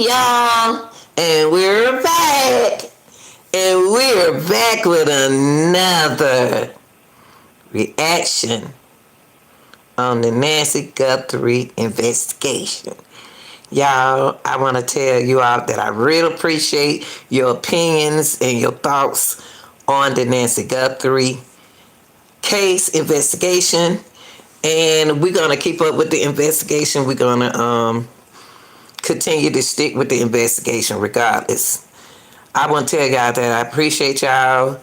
Hey y'all, and we're back, and we're back with another reaction on the Nancy Guthrie investigation. Y'all, I want to tell you all that I really appreciate your opinions and your thoughts on the Nancy Guthrie case investigation, and we're gonna keep up with the investigation. We're gonna continue to stick with the investigation regardless. I want to tell y'all that I appreciate y'all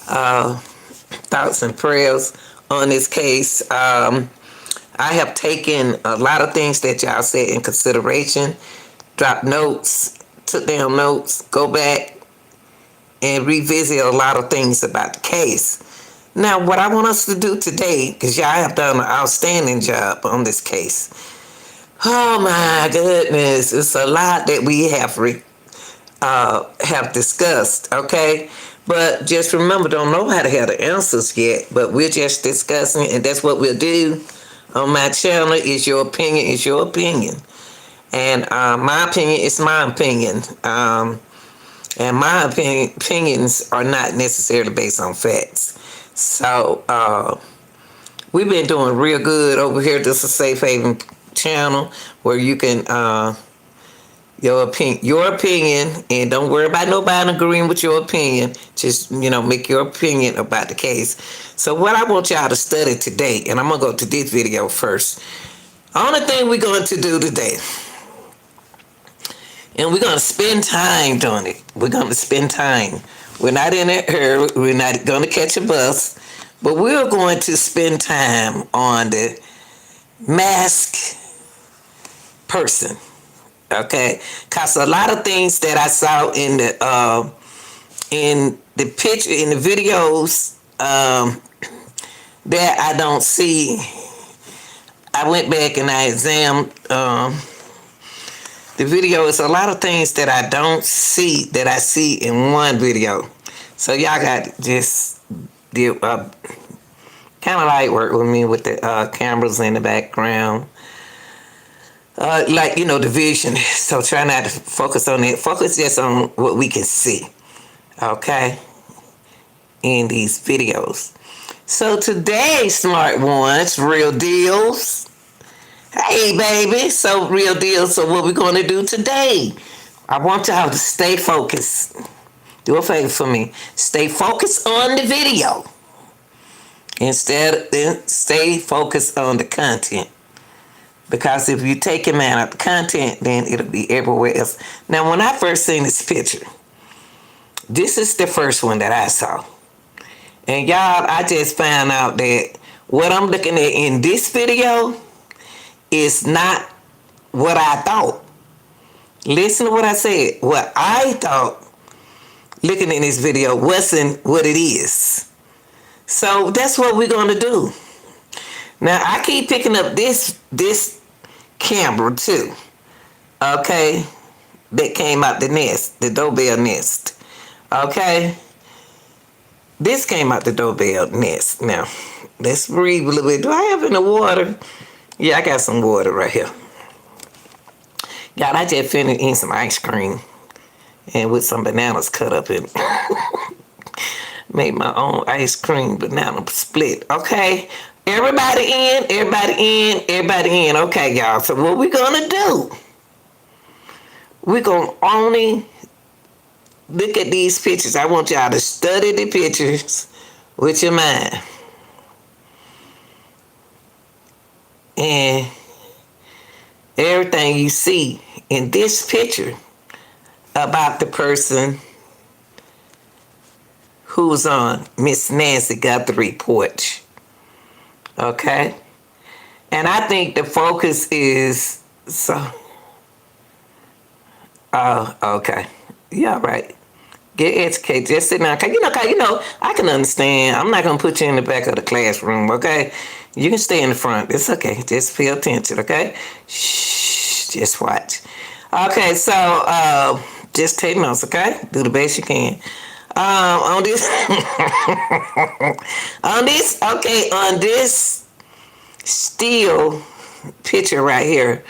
thoughts and prayers on this case. I have taken a lot of things that y'all said in consideration, dropped notes, took down notes, go back and revisit a lot of things about the case. Now, what I want us to do today, because y'all have done an outstanding job on this case. Oh my goodness, it's a lot that we have discussed, okay? But just remember, don't nobody have the answers yet, but we're just discussing, and that's what we'll do on my channel. Is your opinion is your opinion. And my opinion is my opinion. And my opinions are not necessarily based on facts. So we've been doing real good over here. This is a Safe Haven channel where you can your opinion, and don't worry about nobody agreeing with your opinion. Just make your opinion about the case. So what I want y'all to study today, and I'm gonna go to this video first. Only thing we're going to do today, and we're gonna spend time doing it. We're gonna spend time. We're not in a hurry. We're not gonna catch a bus, but we're going to spend time on the masked person. Okay, cause a lot of things that I saw in the picture, in the videos, that I don't see. I went back and I examined the videos. A lot of things that I don't see that I see in one video. So y'all got to just kind of light work with me with the cameras in the background. The vision. So try not to focus on it. Focus just on what we can see, okay, in these videos. So today, smart ones, real deals. Hey, baby. So real deals. So what we're going to do today, I want y'all to stay focused. Do a favor for me. Stay focused on the video. Stay focused on the content. Because if you take him out of the content, then it'll be everywhere else. Now, when I first seen this picture, this is the first one that I saw. And y'all, I just found out that what I'm looking at in this video is not what I thought. Listen to what I said. What I thought looking in this video wasn't what it is. So that's what we're going to do. Now, I keep picking up this camera too, okay, that came out the nest, the doorbell nest, okay. This came out the doorbell nest. Now, let's breathe a little bit. Do I have any water? Yeah, I got some water right here. Y'all, I just finished eating some ice cream and with some bananas cut up in made my own ice cream banana split, okay. Everybody in, everybody in, everybody in. Okay, y'all. So what we're going to do, we're going to only look at these pictures. I want y'all to study the pictures with your mind. And everything you see in this picture about the person who's on Miss Nancy Guthrie porch. Okay, and I think the focus is okay, yeah, right. Get educated. Just sit down. I can understand. I'm not gonna put you in the back of the classroom. Okay, you can stay in the front. It's okay. Just pay attention. Okay, shh. Just watch. Okay, so just take notes. Okay, do the best you can. On this, on this still picture right here,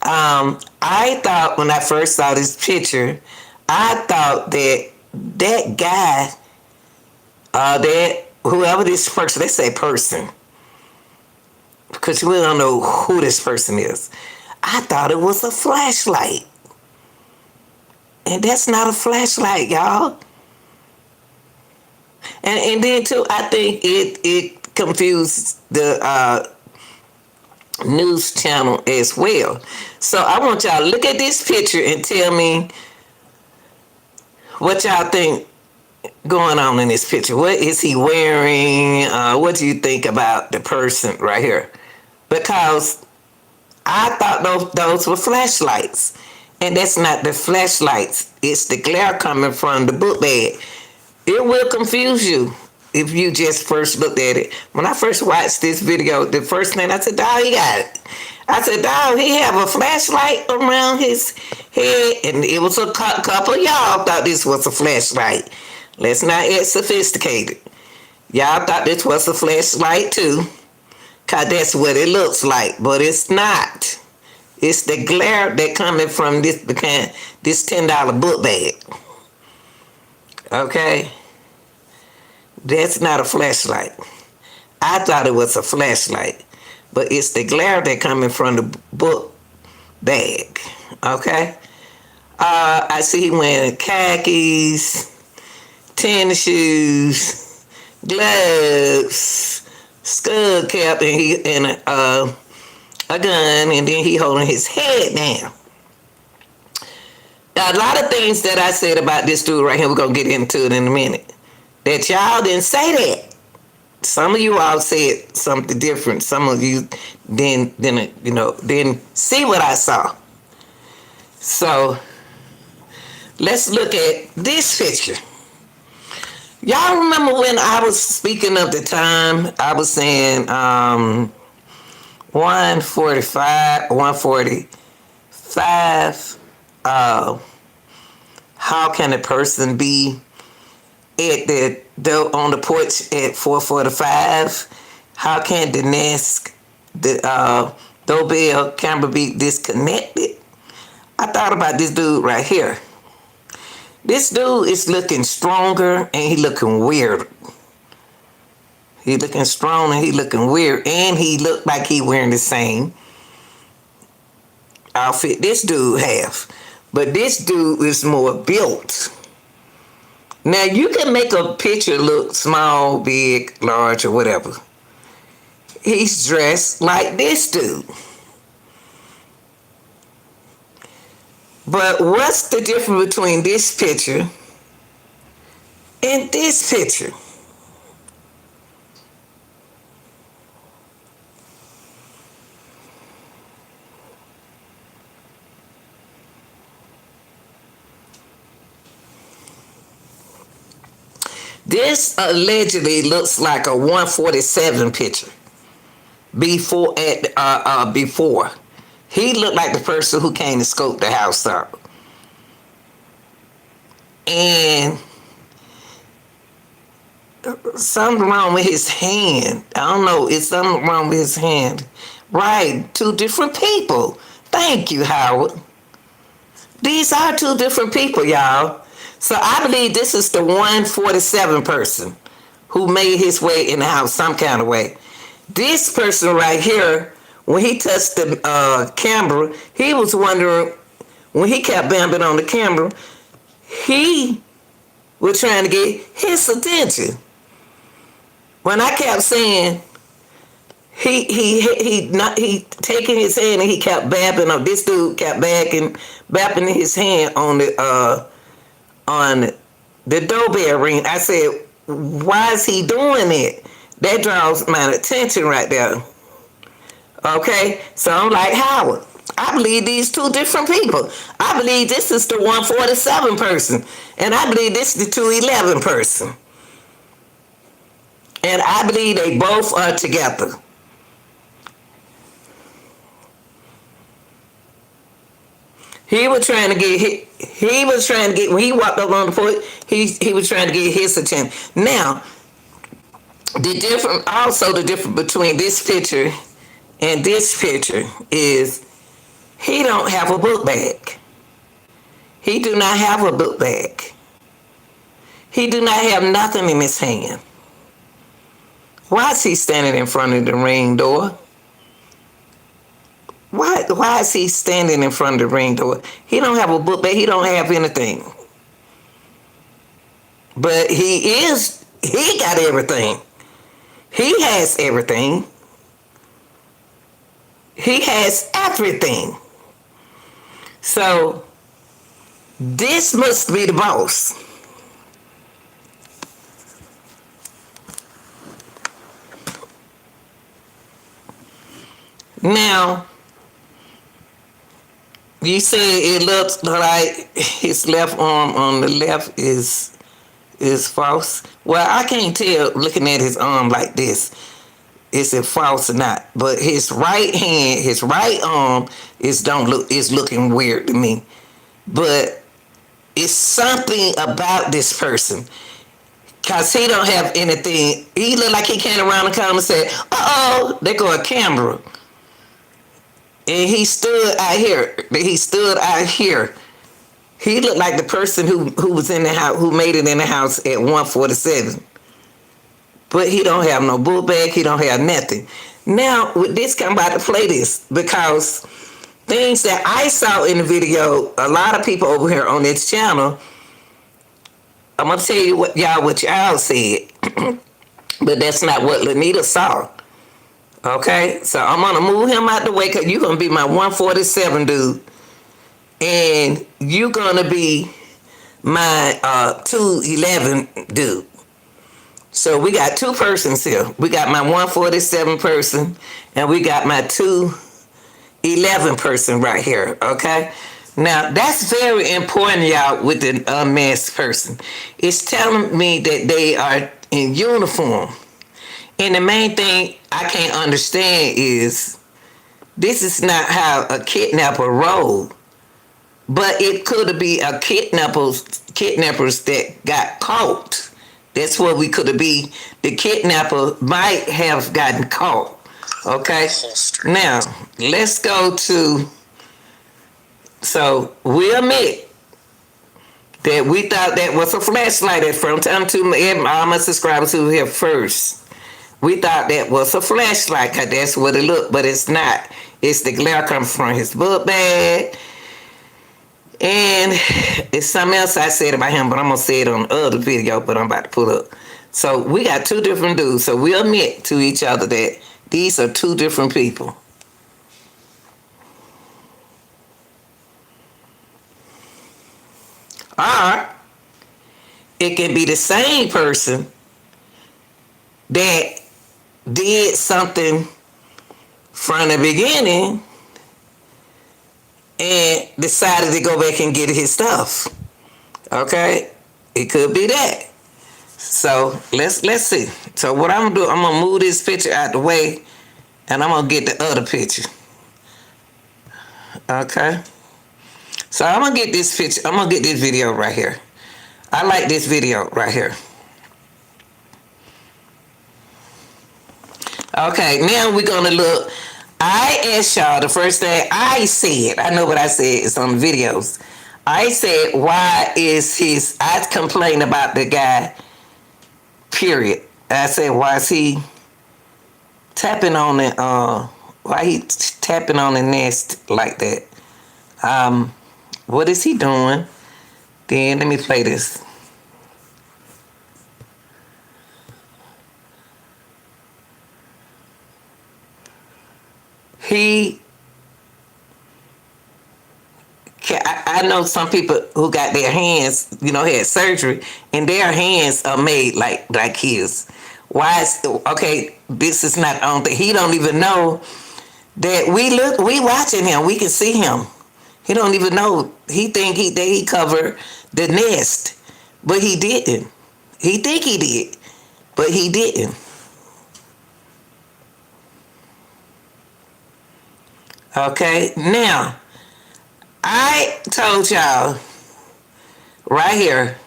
I thought when I first saw this picture, I thought that that guy, that whoever this person, let's say person, because we don't know who this person is. I thought it was a flashlight. And that's not a flashlight, y'all. And then too, I think it confused the news channel as well. So I want y'all to look at this picture and tell me what y'all think going on in this picture. What is he wearing? What do you think about the person right here? Because I thought those were flashlights. And that's not the flashlights. It's the glare coming from the book bag. It will confuse you if you just first looked at it. When I first watched this video, the first thing I said, dog, he got it. I said, dog, he have a flashlight around his head. And it was a couple of y'all thought this was a flashlight. Let's not get sophisticated. Y'all thought this was a flashlight too. Because that's what it looks like. But it's not. It's the glare that coming from this $10 book bag. Okay? That's not a flashlight. I thought it was a flashlight. But it's the glare that coming from the book bag. Okay? I see he wearing khakis, tennis shoes, gloves, skull cap, and a gun, and then he holding his head down. A lot of things that I said about this dude right here, we're going to get into it in a minute, that y'all didn't say that. Some of you all said something different. Some of you didn't see what I saw. So let's look at this picture. Y'all remember when I was speaking of the time, I was saying 145, how can a person be at on the porch at 4:45? How can the doorbell camera be disconnected? I thought about this dude right here. This dude is looking stronger and he looking weird. He looking strong and he looking weird, and he looked like he wearing the same outfit this dude have. But this dude is more built. Now you can make a picture look small, big, large, or whatever. He's dressed like this dude. But what's the difference between this picture and this picture? This allegedly looks like a 147 picture. Before he looked like the person who came to scope the house out, and something wrong with his hand. I don't know. It's something wrong with his hand. Right, two different people. Thank you, Howard. These are two different people, y'all. So I believe this is the 147 person who made his way in the house some kind of way. This person right here, when he touched the camera, he was wondering, when he kept bambing on the camera, he was trying to get his attention. When I kept saying, he taking his hand and he kept bapping on, this dude kept bapping his hand on the doorbell ring. I said, why is he doing it? That draws my attention right there. Okay? So I'm like, Howard, I believe these two different people. I believe this is the 147 person. And I believe this is the 211 person. And I believe they both are together. He was trying to get when he walked up on the porch, he was trying to get his attention. Now, the difference between this picture and this picture is He don't have a book bag. He do not have a book bag. He do not have nothing in his hand. Why is he standing in front of the ring door? Why is he standing in front of the ring door? He don't have a book bag. He don't have anything. But he got everything. He has everything. He has everything. So this must be the boss. Now, you say it looks like his left arm on the left is false. Well, I can't tell looking at his arm like this, is it false or not. But his right hand, his right arm is looking weird to me. But it's something about this person. Cause he don't have anything. He look like he came around the corner and said, "Uh-oh, there go a camera." And he stood out here. He looked like the person who was in the house, who made it in the house at 147. But he don't have no book bag. He don't have nothing. Now, with this, I'm about to play this because things that I saw in the video, a lot of people over here on this channel, I'm going to tell you what y'all said. But that's not what Lanita saw. Okay? So I'm going to move him out the way because you're going to be my 147 dude. And you're going to be my 211 dude. So we got two persons here. We got my 147 person and we got my 211 person right here. Okay? Now, that's very important, y'all, with the unmasked person. It's telling me that they are in uniform. And the main thing I can't understand is this is not how a kidnapper rolled. But it could be a kidnappers that got caught. That's what we could be. The kidnapper might have gotten caught. Okay? Now, let's go to... So, we admit that we thought that was a flashlight at first. I'm telling all my subscribers who were here first. We thought that was a flashlight because that's what it looked, but it's not. It's the glare coming from his book bag. And it's something else I said about him, but I'm going to say it on the other video, but I'm about to pull up. So we got two different dudes. So we admit to each other that these are two different people. Or it can be the same person that did something from the beginning and decided to go back and get his stuff. Okay? It could be that. So let's see. So what I'm gonna do, I'm gonna move this picture out the way and I'm gonna get the other picture. Okay? So I'm gonna get this picture, I'm gonna get this video right here. I like this video right here. Okay, now we're gonna look. I asked y'all the first thing I said, I know what I said, it's on the videos. I said, I complained about the guy, period. I said, why is he tapping on the nest like that? What is he doing? Then let me play this. I know some people who got their hands, had surgery, and their hands are made like his. Why is, okay, this is not on thing. He don't even know that we watching him. We can see him. He don't even know. He think that he covered the nest, but he didn't. He think he did, but he didn't. Okay, now, I told y'all right here,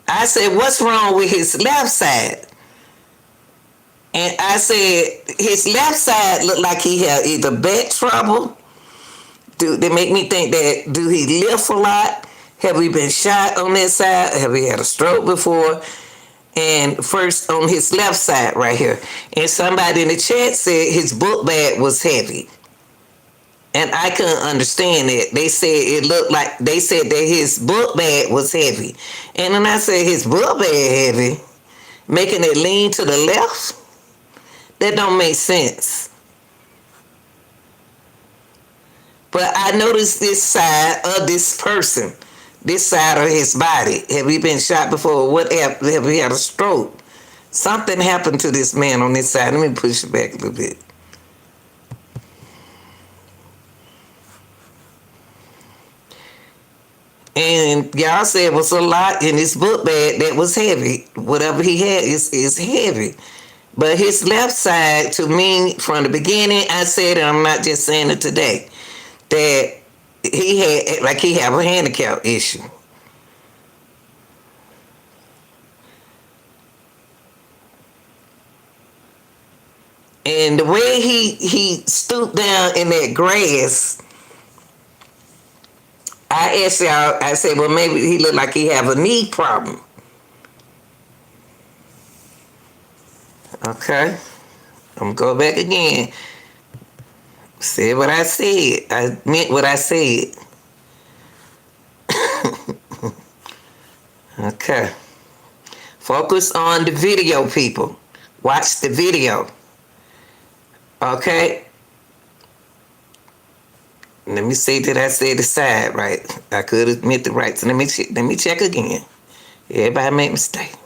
I said, what's wrong with his left side? And I said, his left side looked like he had either back trouble they make me think that do he lift a lot? Have we been shot on that side? Have he had a stroke before? And first on his left side right here. And somebody in the chat said his book bag was heavy. And I couldn't understand it. They said it looked like, they said that his book bag was heavy. And then I said his book bag heavy, making it lean to the left? That don't make sense. But I noticed this side of this person, this side of his body. Have he been shot before? What happened? Have he had a stroke? Something happened to this man on this side. Let me push it back a little bit. And y'all said it was a lot in his book bag that was heavy. Whatever he had is heavy. But his left side, to me, from the beginning, I said, and I'm not just saying it today, that he had, like he have a handicap issue. And the way he stooped down in that grass, I asked y'all, I said, well, maybe he looked like he have a knee problem. Okay. I'm going to go back again. Said what I said. I meant what I said. Okay. Focus on the video, people. Watch the video. Okay. Let me see that I said the side right. I could have meant the right. So let me check again. Everybody make mistakes.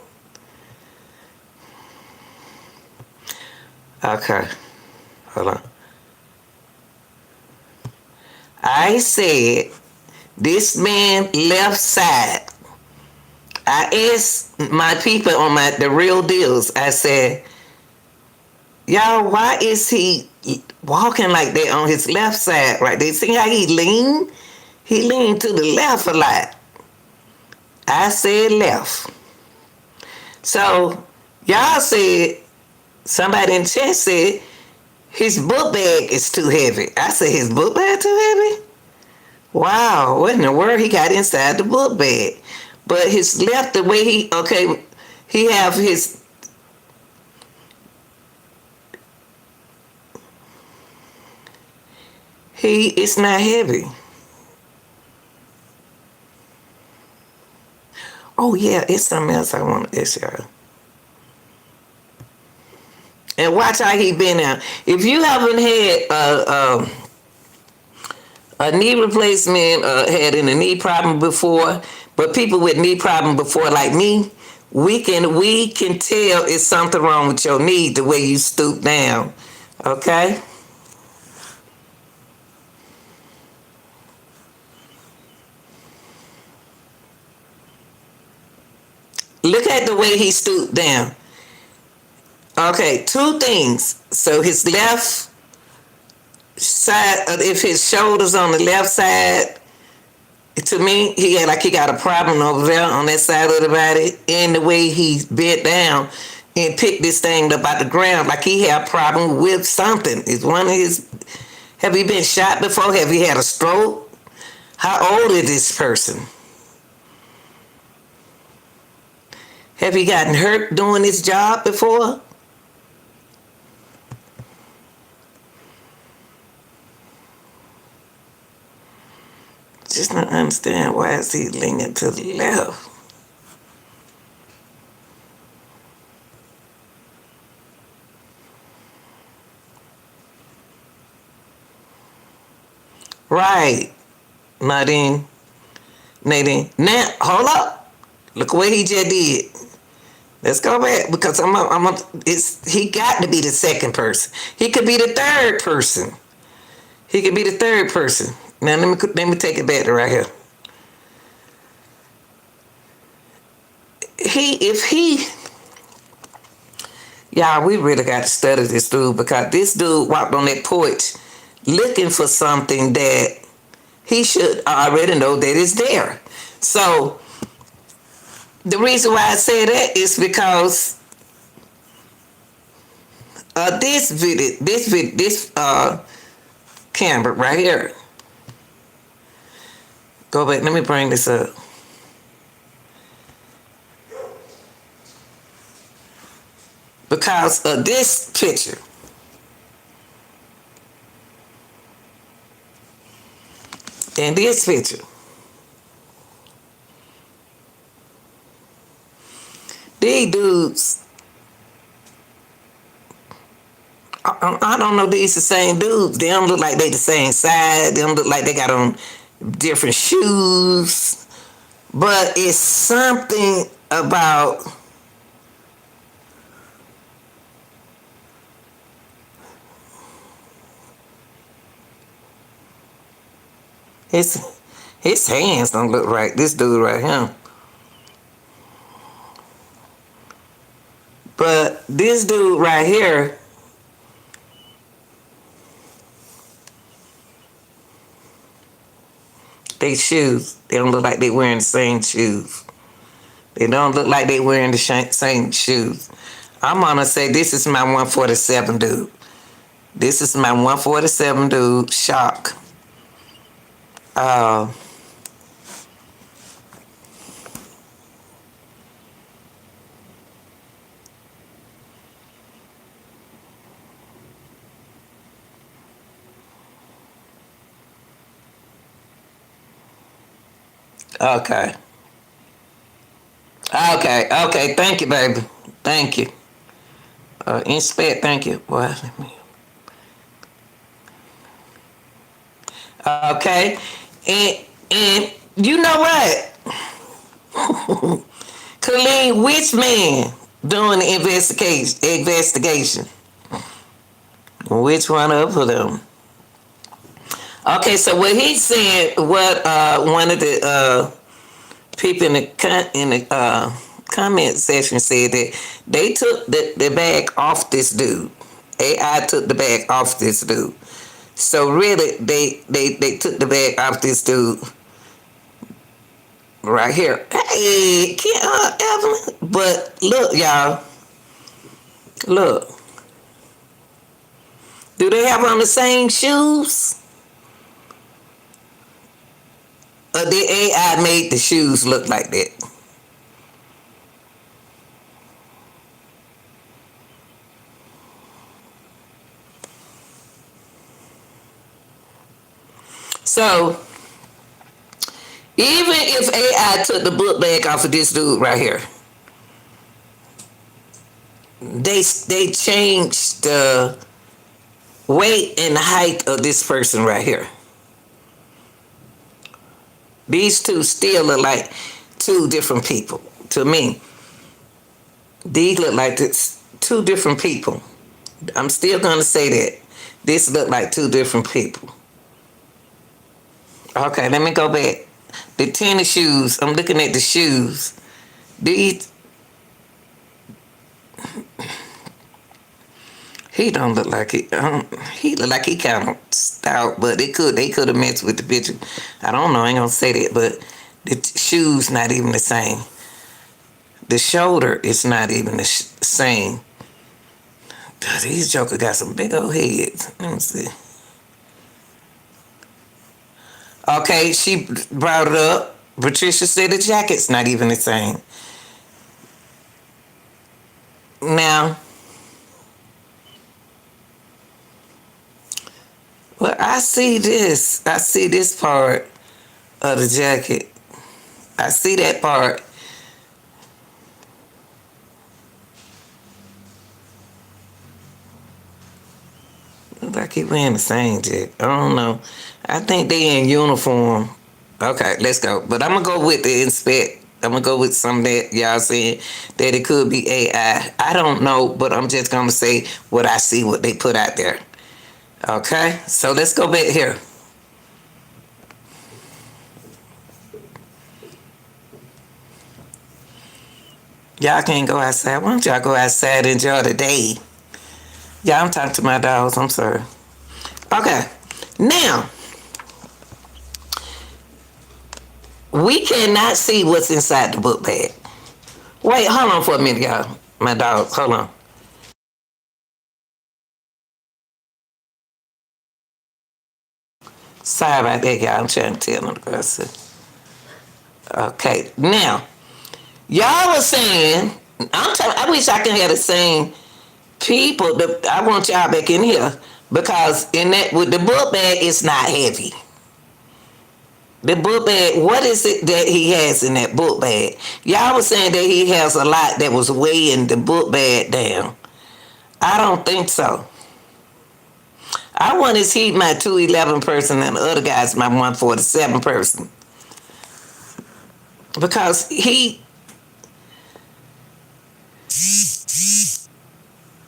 Okay. Hold on. I said this man left side. I asked my people on the real deals. I said, y'all, why is he walking like that on his left side? Right? They see how he lean? He leaned to the left a lot. I said left. So y'all said, somebody in the chat said his book bag is too heavy. I said his book bag too heavy? Wow, what in the world he got inside the book bag? But his left, the way he have his, it's not heavy. Oh yeah, it's something else I want to ask y'all. And watch how he been out. If you haven't had a knee replacement, had a knee problem before, but people with knee problem before, like me, we can tell it's something wrong with your knee the way you stoop down. Okay. Look at the way he stooped down. Okay, two things. So his left side, if his shoulders on the left side, to me, he got a problem over there on that side of the body, and the way he bent down and picked this thing up out the ground, like he had a problem with something. Is one of his, have he been shot before? Have he had a stroke? How old is this person? Have he gotten hurt doing his job before? Just not understand why is he leaning to the left. Right, Nadine. Now, hold up. Look what he just did. Let's go back because he got to be the second person. He could be the third person. He could be the third person. Now let me take it back to right here. Y'all, we really got to study this dude because this dude walked on that porch looking for something that he should already know that is there. So the reason why I say that is because this camera right here. Go back. Let me bring this up. Because of this picture. And this picture. These dudes, I don't know, these the same dudes. They don't look like they the same size. They don't look like they got on different shoes. But it's something about his hands don't look right. This dude right here. But this dude right here, they shoes, they don't look like they wearing the same shoes. They don't look like they wearing the same shoes. I'm gonna say this is my 147 dude. This is my 147 dude, Shock. Uh, okay. Okay. Thank you, baby. Thank you. Inspect, thank you. Boy, let me. Okay. And you know what? Colleen, which man doing the investigation? Which one of them? Okay, so what he said, what one of the people in the comment section said that they took the bag off this dude. AI took the bag off this dude. So really, they took the bag off this dude right here. Hey, Evelyn. But look, y'all. Look. Do they have on the same shoes? Or the AI made the shoes look like that? So, even if AI took the book bag off of this dude right here, they changed the weight and height of this person right here. These two still look like two different people to me. These look like two different people. I'm still gonna say that. This look like two different people. Okay, let me go back. The tennis shoes. I'm looking at the shoes. These. He don't look like it. He look like he kind of stout, but they could have messed with the picture. I don't know. I ain't gonna say that, but the shoes not even the same. The shoulder is not even the same. These jokers got some big old heads. Let me see. Okay, she brought it up. Patricia said the jacket's not even the same. Now, well, I see this. I see this part of the jacket. I see that part. Look like he wearing the same jacket. I don't know. I think they in uniform. Okay, let's go. But I'm gonna go with the inspect. I'm gonna go with some that y'all saying that it could be AI. I don't know, but I'm just gonna say what I see, what they put out there. Okay, so let's go back here. Y'all can't go outside. Why don't y'all go outside and enjoy the day? Yeah, I'm talking to my dogs. I'm sorry. Okay, now we cannot see what's inside the book bag. Wait, hold on for a minute, y'all. My dogs, hold on. Sorry about that, y'all. I'm trying to tell them the person. Okay, now y'all was saying, I wish I could have the same people. I want y'all back in here because in that with the book bag, it's not heavy. The book bag, what is it that he has in that book bag? Y'all was saying that he has a lot that was weighing the book bag down. I don't think so. I want his heat my 211 person and the other guy's my 147 person. Because he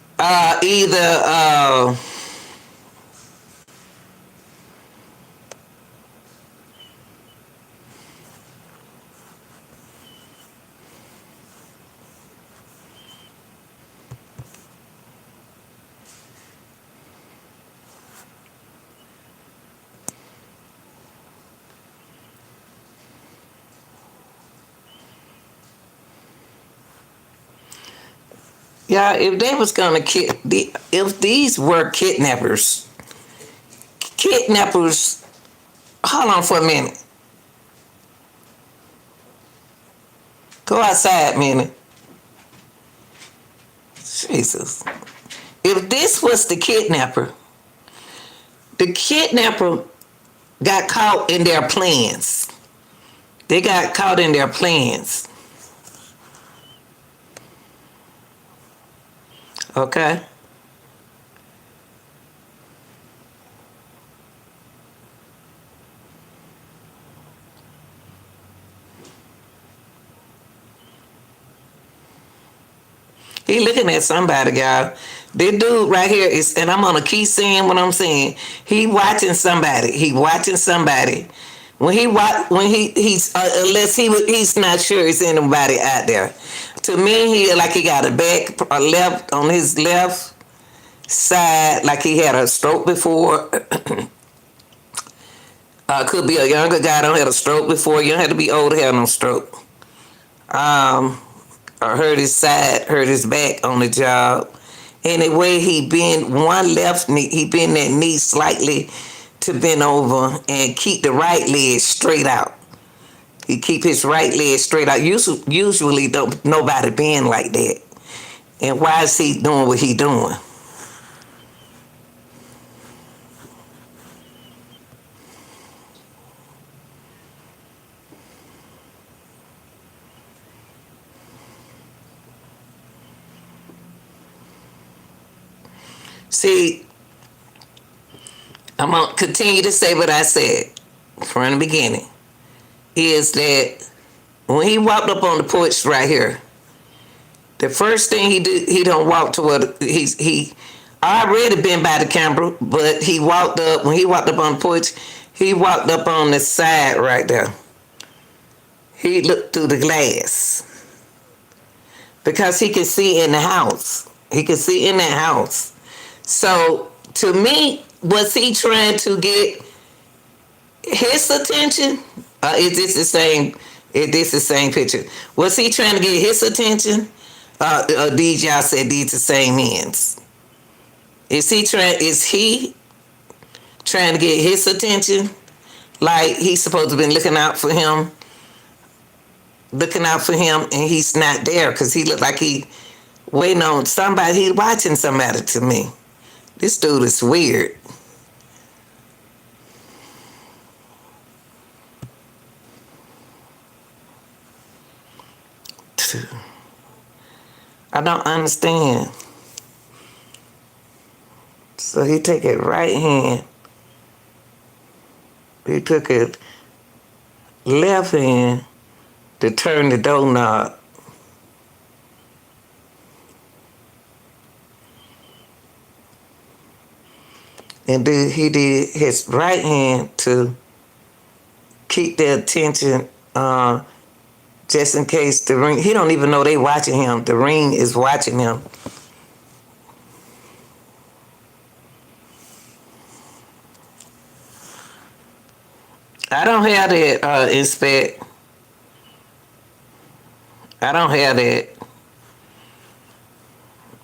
either yeah, if they was gonna if these were kidnappers, hold on for a minute. Go outside a minute. Jesus. If this was the kidnapper got caught in their plans. They got caught in their plans. Okay? He looking at somebody, y'all. This dude right here is, and I'm gonna keep saying what I'm saying. He watching somebody. He watching somebody. He's unless he's not sure it's anybody out there. To me, he like he got a left on his left side, like he had a stroke before. Could be a younger guy don't had a stroke before. You don't have to be old to have no stroke. Or hurt his side, hurt his back on the job. And the way he bend one left knee, he bend that knee slightly to bend over and keep the right leg straight out. He keep his right leg straight out. Usually don't nobody bend like that. And why is he doing what he doing? See, I'm gonna continue to say what I said from the beginning. Is that when he walked up on the porch right here, the first thing he did, he don't walk toward. He already been by the camera, but he walked up when he walked up on the porch. He walked up on the side right there. He looked through the glass because he could see in the house. He could see in that house. So to me, was he trying to get his attention? Is this the same? Is this the same picture? Was he trying to get his attention? These y'all said these the same ends. Is he trying? Is he trying to get his attention? Like he's supposed to be looking out for him, and he's not there because he looked like he waiting on somebody. He watching somebody. To me, this dude is weird. I don't understand. So he take it right hand. He took it left hand to turn the doorknob. And then he did his right hand to keep their attention just in case the ring, he don't even know they watching him. The ring is watching him. I don't have that inspect. I don't have that.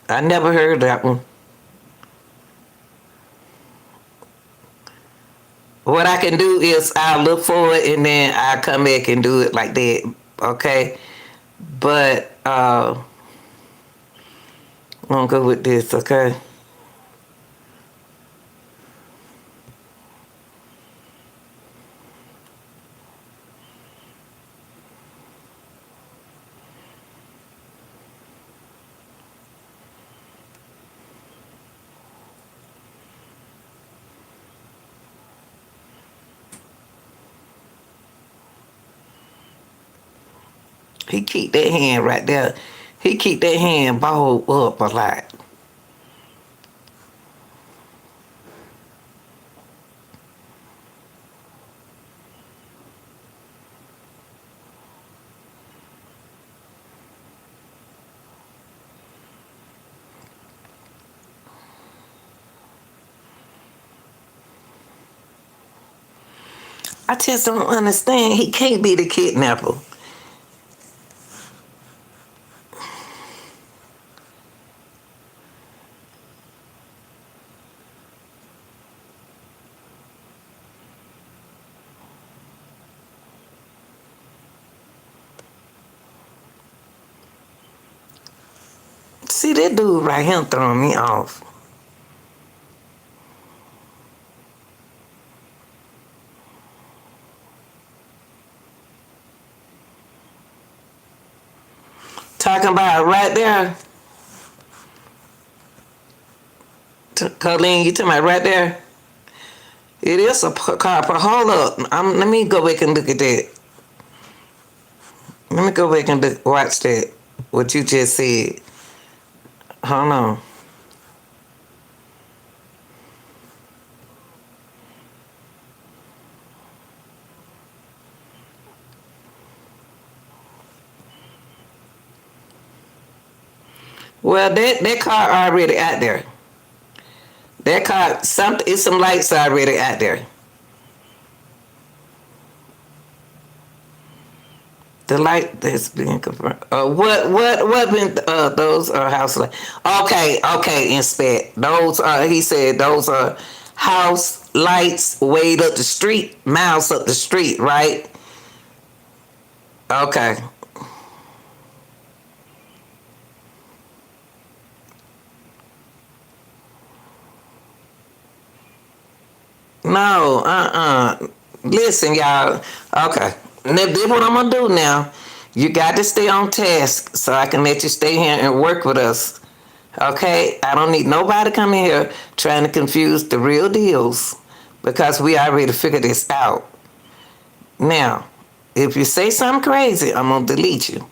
I never heard that one. what I can do is I'll look for it and then I'll come back and do it like that. Okay. But I'm gonna go with this, okay? He keep that hand right there. He keep that hand balled up a lot. I just don't understand. He can't be the kidnapper. See, that dude right here throwing me off. Talking about right there. Colleen, you talking about right there? It is a car. Hold up. Let me go back and look at that. Let me go back and watch that. What you just said. Hold on. Well, that car already out there. That car, it's some lights already out there. The light that's being confirmed. What been those are house lights? Okay, inspect. Those are, he said, those are house lights way up the street, miles up the street, right? Okay. No, Listen, y'all. Okay. Now, this what I'm gonna do now. You got to stay on task so I can let you stay here and work with us. Okay? I don't need nobody coming here trying to confuse the real deals because we already figured this out. Now, if you say something crazy, I'm gonna delete you.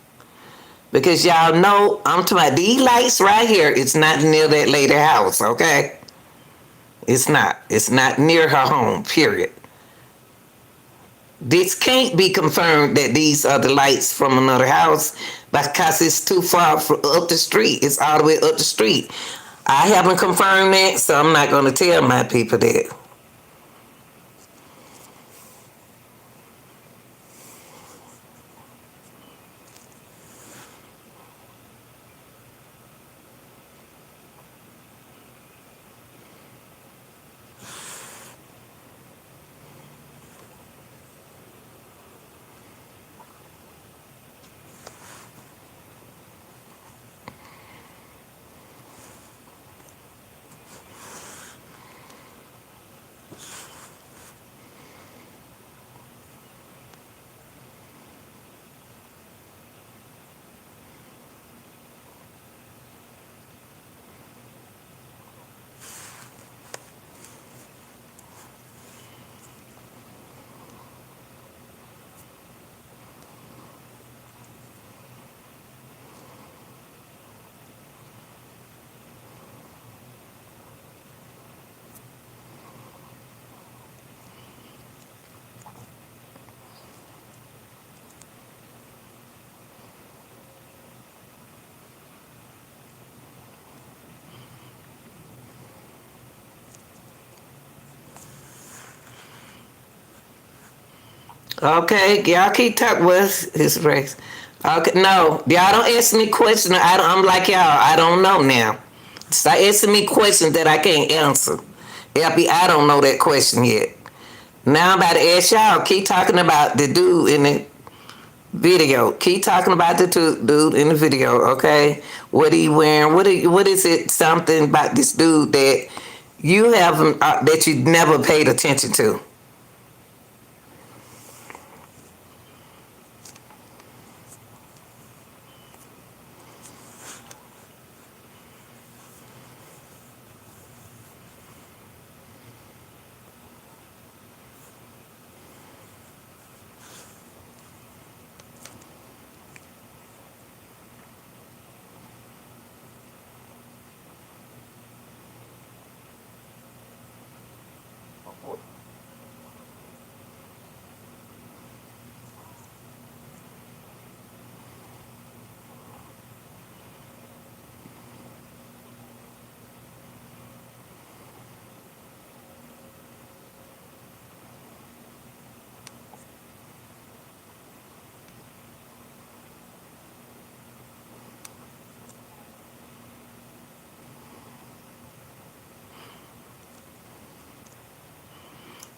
Because y'all know I'm talking about these lights right here. It's not near that lady house, okay? It's not. It's not near her home, period. This can't be confirmed that these are the lights from another house because it's too far up the street. It's all the way up the street. I haven't confirmed that, so I'm not going to tell my people that. Okay, y'all keep talking with his race. Okay, no, y'all don't ask me questions. I'm like y'all. I don't know now. Stop asking me questions that I can't answer. LP, I don't know that question yet. Now I'm about to ask y'all. Keep talking about the dude in the video. Keep talking about the dude in the video. Okay, what he wearing? What is it? Something about this dude that you haven't that you never paid attention to.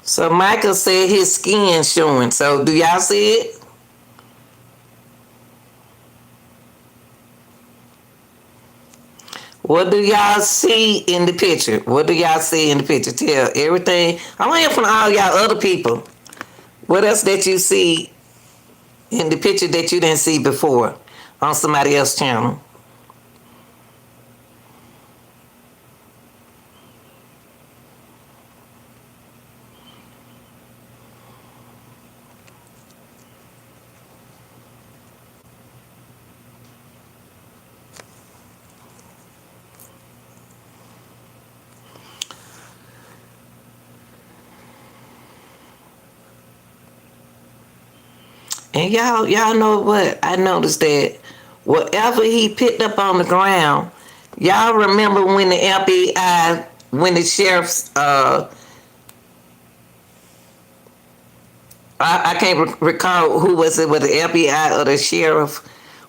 So Michael said his skin showing. So do y'all see it? What do y'all see in the picture? What do y'all see in the picture? Tell everything. I want to hear from all y'all other people. What else that you see in the picture that you didn't see before on somebody else's channel? And y'all know what? I noticed that whatever he picked up on the ground, y'all remember when the FBI, when the sheriff's, I can't recall who was it, whether the FBI or the sheriff,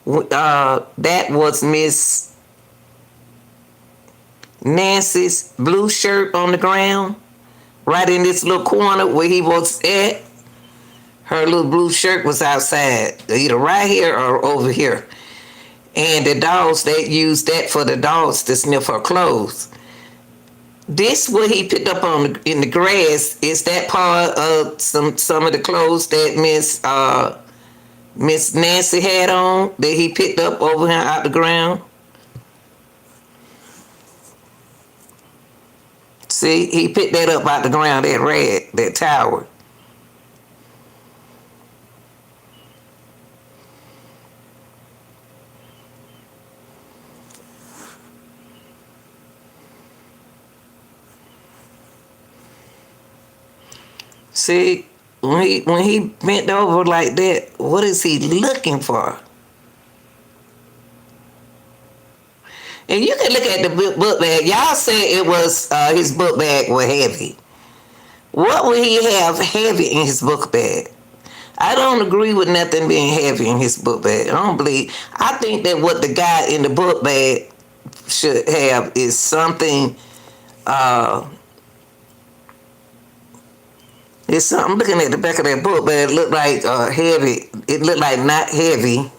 that was Miss Nancy's blue shirt on the ground, right in this little corner where he was at. Her little blue shirt was outside, either right here or over here. And the dogs, they used that for the dogs to sniff her clothes. This what he picked up on in the grass is that part of some of the clothes that Miss Nancy had on that he picked up over here out the ground. See, he picked that up out the ground, that rag, that towel. See, when he bent over like that, what is he looking for? And you can look at the book bag. Y'all said it was his book bag was heavy. What would he have heavy in his book bag? I don't agree with nothing being heavy in his book bag. I don't believe. I think that what the guy in the book bag should have is something. It's something. I'm looking at the back of that book, but it looked like heavy. It looked like not heavy.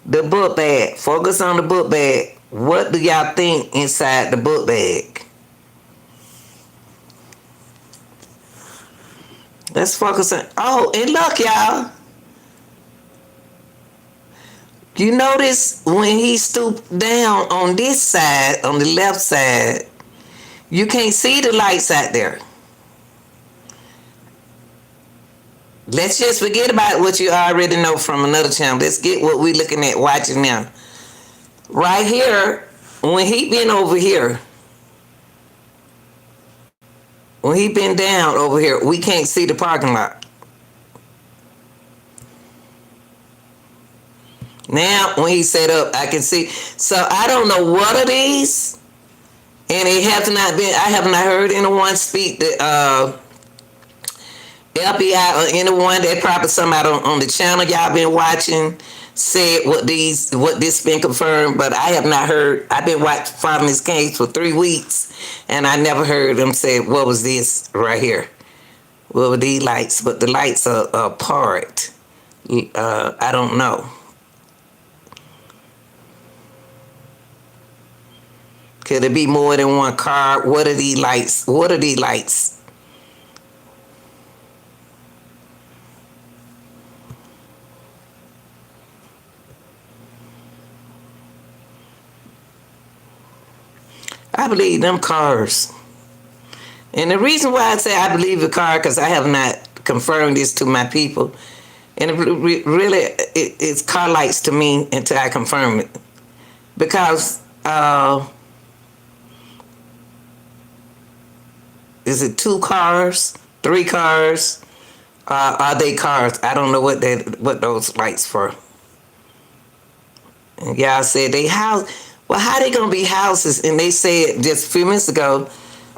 The book bag. Focus on the book bag. What do y'all think inside the book bag? Let's focus on. Oh, and look, y'all. You notice when he stooped down on this side, on the left side, you can't see the lights out there. Let's just forget about what you already know from another channel. Let's get what we're looking at, watching now. Right here, when he been over here, when he been down over here, we can't see the parking lot. Now, when he set up, I can see. So I don't know what are these, and it has not been. I have not heard anyone speak that FBI or anyone that probably somebody on the channel y'all been watching said what this been confirmed, but I have not heard. I've been following this case for 3 weeks, and I never heard them say what was this right here. What were these lights? But the lights are apart. I don't know. Could it be more than one car? What are these lights? What are these lights? I believe them cars. And the reason why I say I believe the car, because I have not confirmed this to my people. And it's car lights to me until I confirm it. Because, is it 2 cars, 3 cars? Are they cars? I don't know what those lights for. And y'all said they house. Well, how they gonna be houses? And they said just a few minutes ago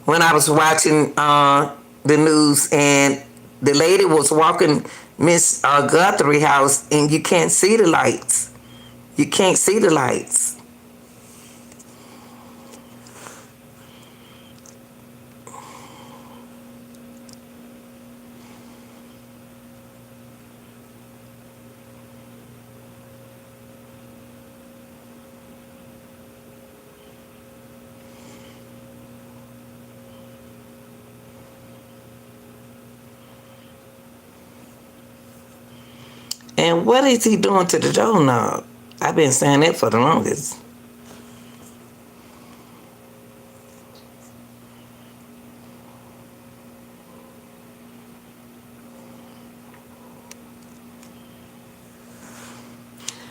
when I was watching the news, and the lady was walking Miss Guthrie house, and you can't see the lights. You can't see the lights. And what is he doing to the doorknob? I've been saying that for the longest.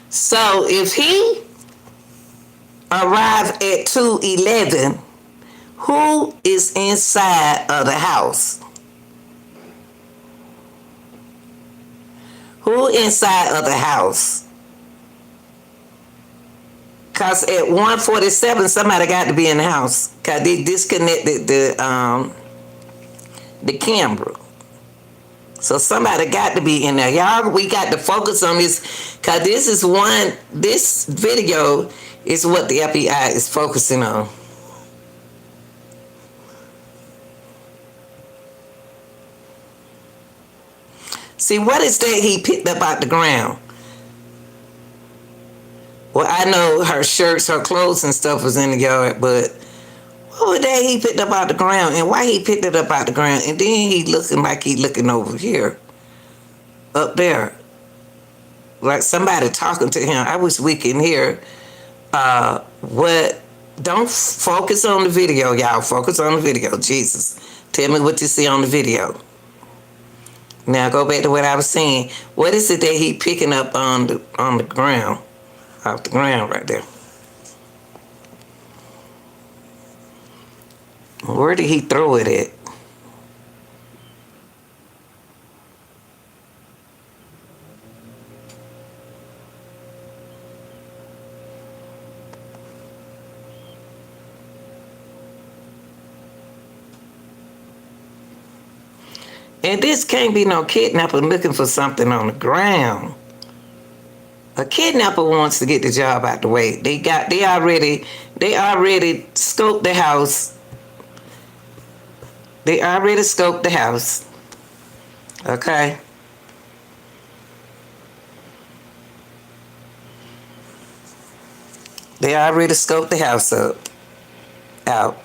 So if he arrived at 2:11, who is inside of the house? Who inside of the house? Cause at 1:47, somebody got to be in the house. Cause they disconnected the camera. So somebody got to be in there. Y'all, we got to focus on this, cause this video is what the FBI is focusing on. See, what is that he picked up out the ground? Well, I know her shirts, her clothes and stuff was in the yard, but what was that he picked up out the ground, and why he picked it up out the ground? And then he looking like he looking over here, up there, like somebody talking to him. I wish we can hear what. Don't focus on the video, y'all. Focus on the video. Jesus, tell me what you see on the video. Now go back to what I was saying. What is it that he picking up on the ground, off the ground right there? Where did he throw it at? And this can't be no kidnapper looking for something on the ground. A kidnapper wants to get the job out the way. They already scoped the house. They already scoped the house. Okay. They already scoped the house out.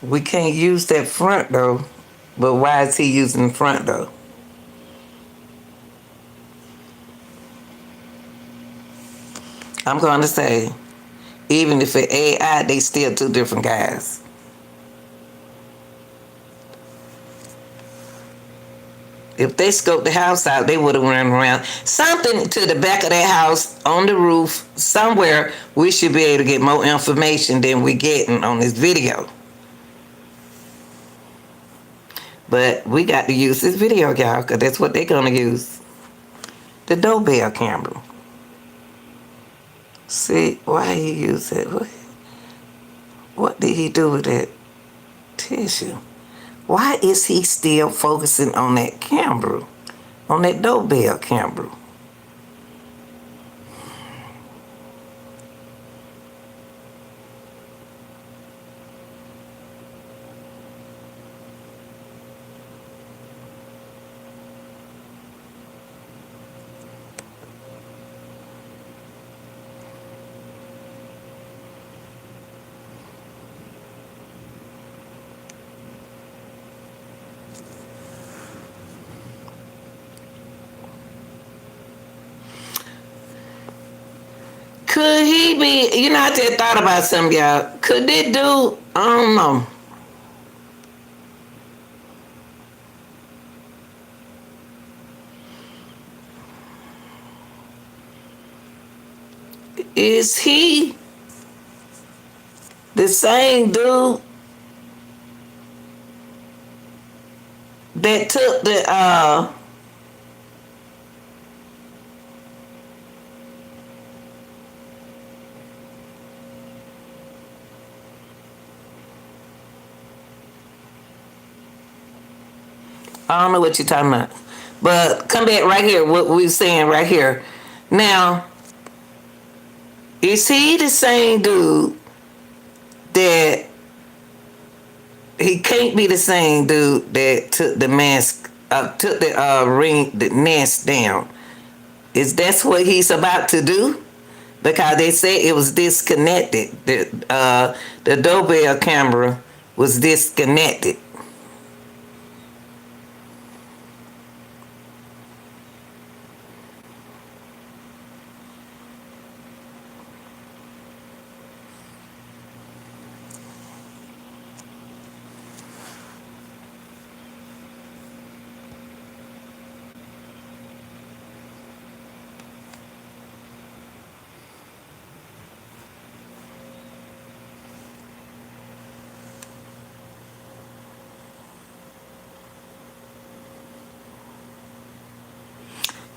We can't use that front though. But why is he using the front though? I'm going to say, even if it's AI, they still 2 different guys. If they scoped the house out, they would have run around. Something to the back of that house, on the roof, somewhere, we should be able to get more information than we're getting on this video. But we got to use this video, y'all, because that's what they're going to use. The doorbell camera. See, why he use it? What? What did he do with that tissue? Why is he still focusing on that camera? On that doorbell camera? Could he be, I just thought about something, y'all. Could this dude, I don't know. Is he the same dude that took the, I don't know what you're talking about. But come back right here, what we're saying right here. Now, is he the same dude that he can't be the same dude that took the mask, took the ring, the nest down? Is that's what he's about to do? Because they said it was disconnected. The doorbell camera was disconnected.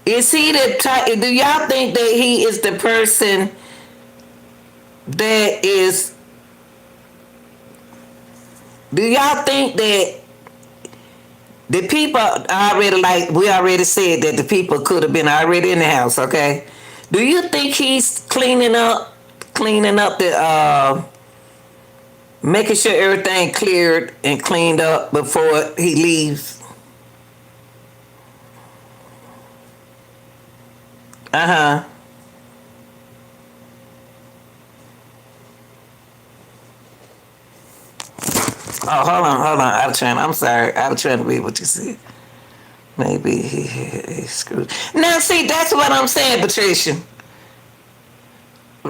Is he the type? Do y'all think that he is the person that is? Do y'all think that the people already, like we already said, that the people could have been already in the house? Okay. Do you think he's cleaning up the, making sure everything cleared and cleaned up before he leaves? Uh huh. Oh, hold on. I'm sorry. I was trying to read what you said. Maybe he screwed. Now, see, that's what I'm saying, Patricia.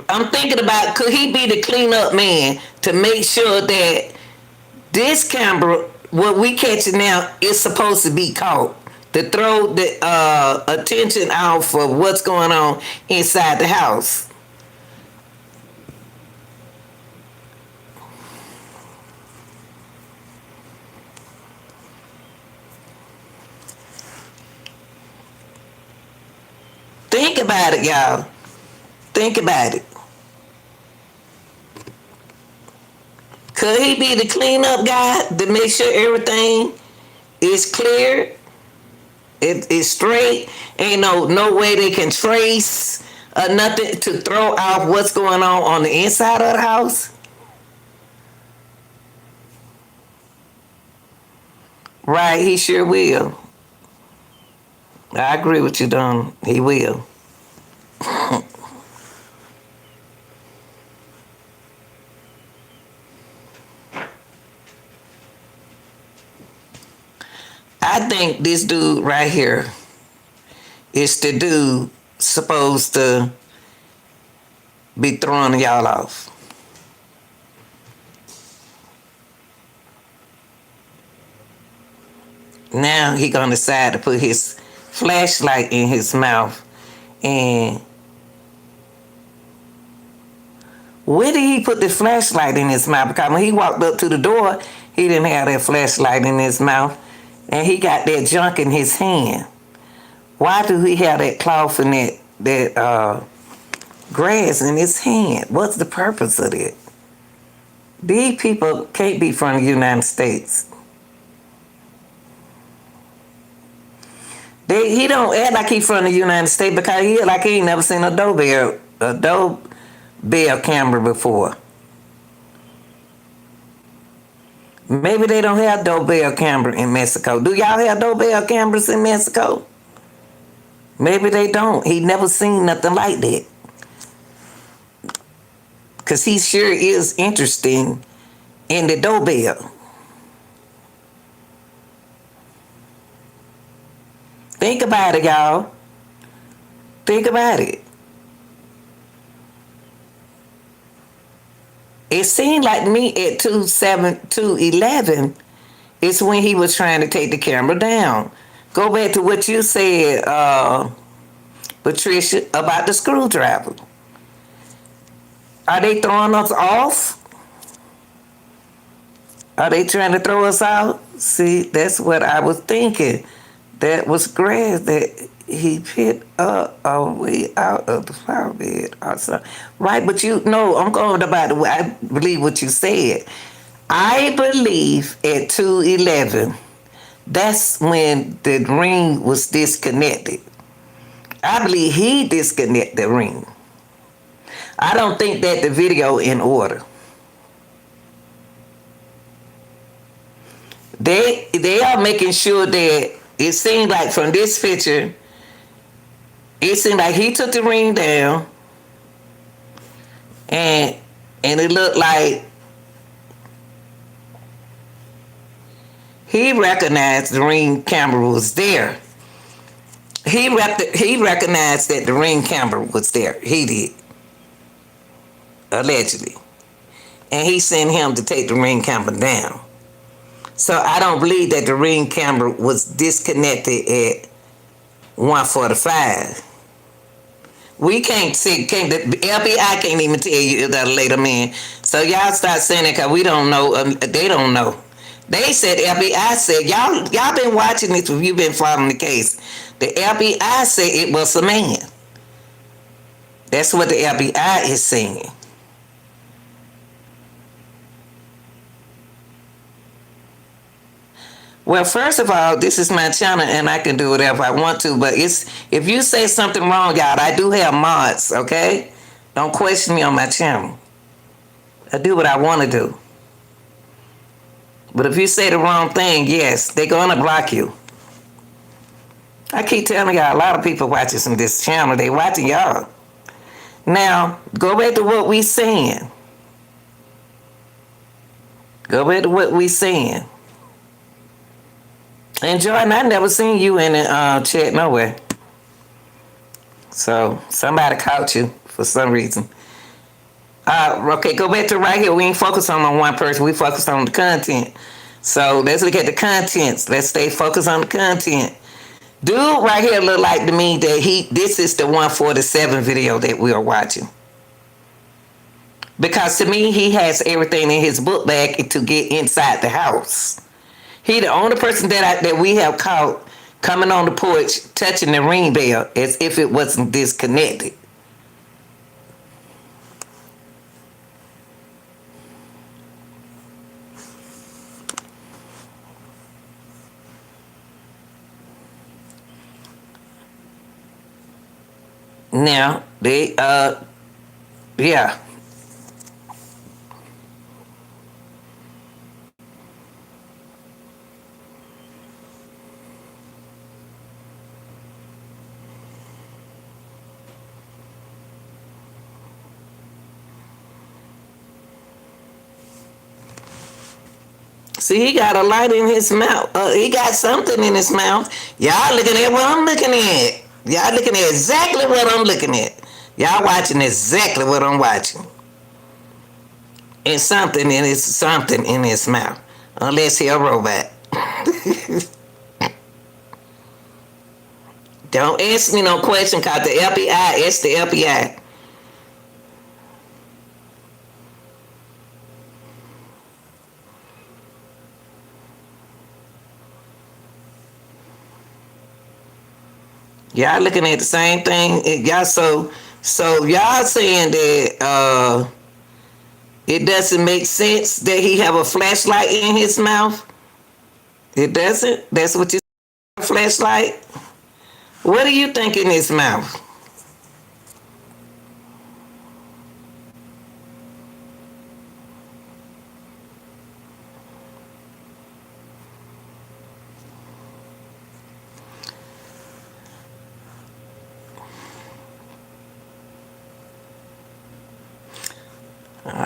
I'm thinking about, could he be the cleanup man to make sure that this camera, what we catching now, is supposed to be caught to throw the attention off of what's going on inside the house. Think about it, y'all. Think about it. Could he be the cleanup guy to make sure everything is clear? It is straight. Ain't no way they can trace nothing to throw off what's going on the inside of the house. Right, he sure will. I agree with you, Don. He will. I think this dude right here is the dude supposed to be throwing y'all off. Now he gonna decide to put his flashlight in his mouth. And where did he put the flashlight in his mouth? Because when he walked up to the door, he didn't have that flashlight in his mouth. And he got that junk in his hand. Why do he have that cloth and that grass in his hand? What's the purpose of it? These people can't be from the United States. He don't act like he from the United States because he like he ain't never seen a doorbell camera before. Maybe they don't have doorbell camera in Mexico. Do y'all have doorbell cameras in Mexico? Maybe they don't. He never seen nothing like that. Cause he sure is interesting in the doorbell. Think about it, y'all. Think about it. It seemed like to me at 2:11 it's when he was trying to take the camera down. Go back to what you said, Patricia, about the screwdriver. Are they throwing us off? Are they trying to throw us out? See, that's what I was thinking. That was grass that he picked up a way out of the flower bed or something. Right, but you know, I'm going about the way I believe what you said. I believe at 2:11, that's when the ring was disconnected. I believe he disconnected the ring. I don't think that the video in order. They are making sure that it seemed like from this picture, it seemed like he took the ring down, and it looked like he recognized the ring camera was there. He recognized that the ring camera was there. He did, allegedly, and he sent him to take the ring camera down. So I don't believe that the ring camera was disconnected at 1:45. We can't see, the FBI can't even tell you that later, man. So y'all start saying it because we don't know. They don't know. They said FBI said y'all been watching this if you've been following the case. The FBI said it was a man. That's what the FBI is saying. Well, first of all, this is my channel and I can do whatever I want to, but if you say something wrong, y'all, I do have mods, okay? Don't question me on my channel. I do what I want to do. But if you say the wrong thing, yes, they're going to block you. I keep telling y'all, a lot of people watching from this channel, they watching y'all. Now, go back to what we saying. Go back to what we saying. And Jordan, I never seen you in the chat nowhere. So somebody caught you for some reason. Okay, go back to right here. We ain't focused on one person. We focused on the content. So let's look at the contents. Let's stay focused on the content. Dude right here look like to me that this is the 147 video that we are watching. Because to me, he has everything in his book bag to get inside the house. He the only person that we have caught coming on the porch touching the ring bell as if it wasn't disconnected. Now yeah. See, he got a light in his mouth. He got something in his mouth. Y'all looking at what I'm looking at. Y'all looking at exactly what I'm looking at. Y'all watching exactly what I'm watching. And something in his mouth. Unless he a robot. Don't ask me no question cause the FBI, it's the FBI. Y'all looking at the same thing. Y'all so y'all saying that It doesn't make sense that he have a flashlight in his mouth. It doesn't. That's what you say, a flashlight. What do you think in his mouth?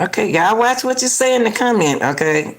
Okay, y'all watch what you say in the comment. Okay.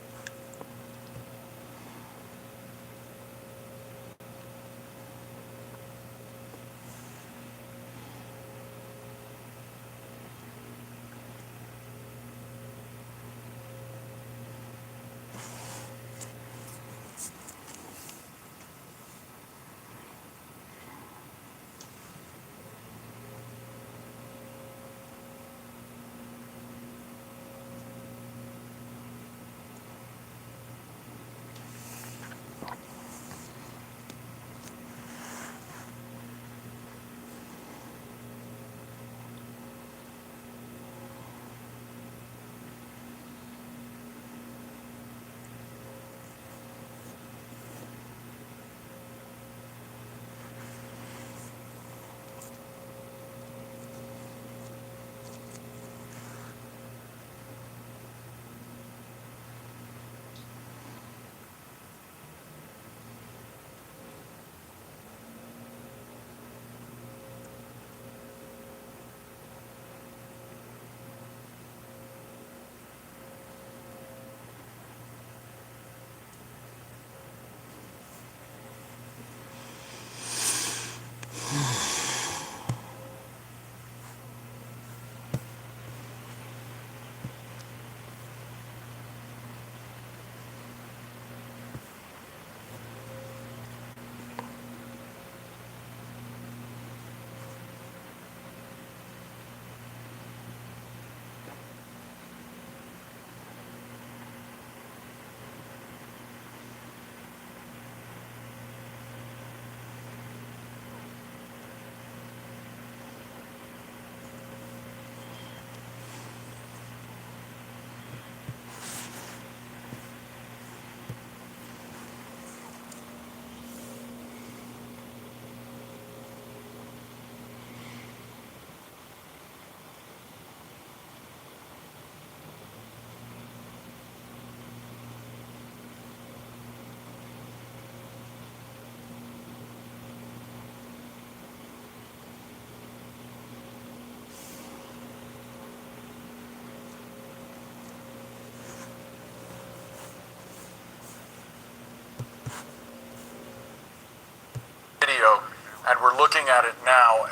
Video, and we're looking at it now.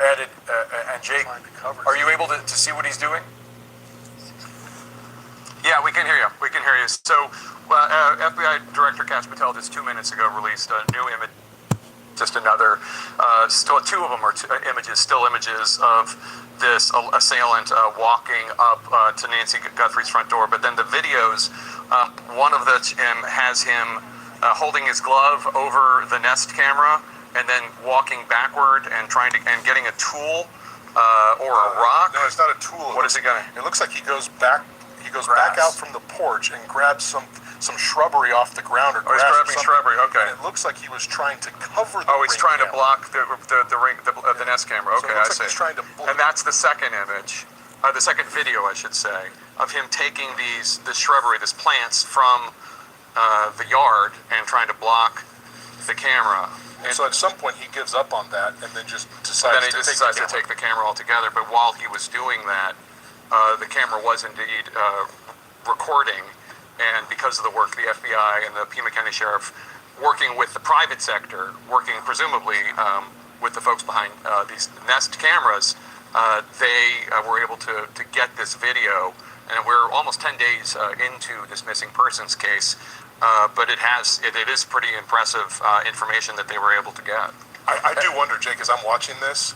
And Jake, are you able to see what he's doing? Yeah, we can hear you. We can hear you. So, FBI Director Kash Patel just 2 minutes ago released a new image. Just another, still two of them are images, still images of this assailant walking up to Nancy Guthrie's front door. But then the videos, one of which has him holding his glove over the Nest camera and then walking backward and getting a tool or a rock. No, it's not a tool. What is he gonna? It looks like he goes back. He goes back out from the porch and grabs some shrubbery off the ground or Oh, he's grabbing shrubbery. Okay. And it looks like he was trying to cover the. Oh, he's trying to camera. block the Nest camera. Okay, So it looks I see. like he's trying to. And that's the second image, the second video, I should say, of him taking this shrubbery, these plants from the yard and trying to block the camera. And so at some point he gives up on that and then just decides. And then he just decides to take the camera altogether. But while he was doing that, the camera was indeed recording. And because of the work, the FBI and the Pima County Sheriff, working with the private sector, working presumably with the folks behind these Nest cameras, they were able to get this video. And we're almost 10 days into this missing persons case, but it is pretty impressive information that they were able to get. I do wonder, Jake, as I'm watching this,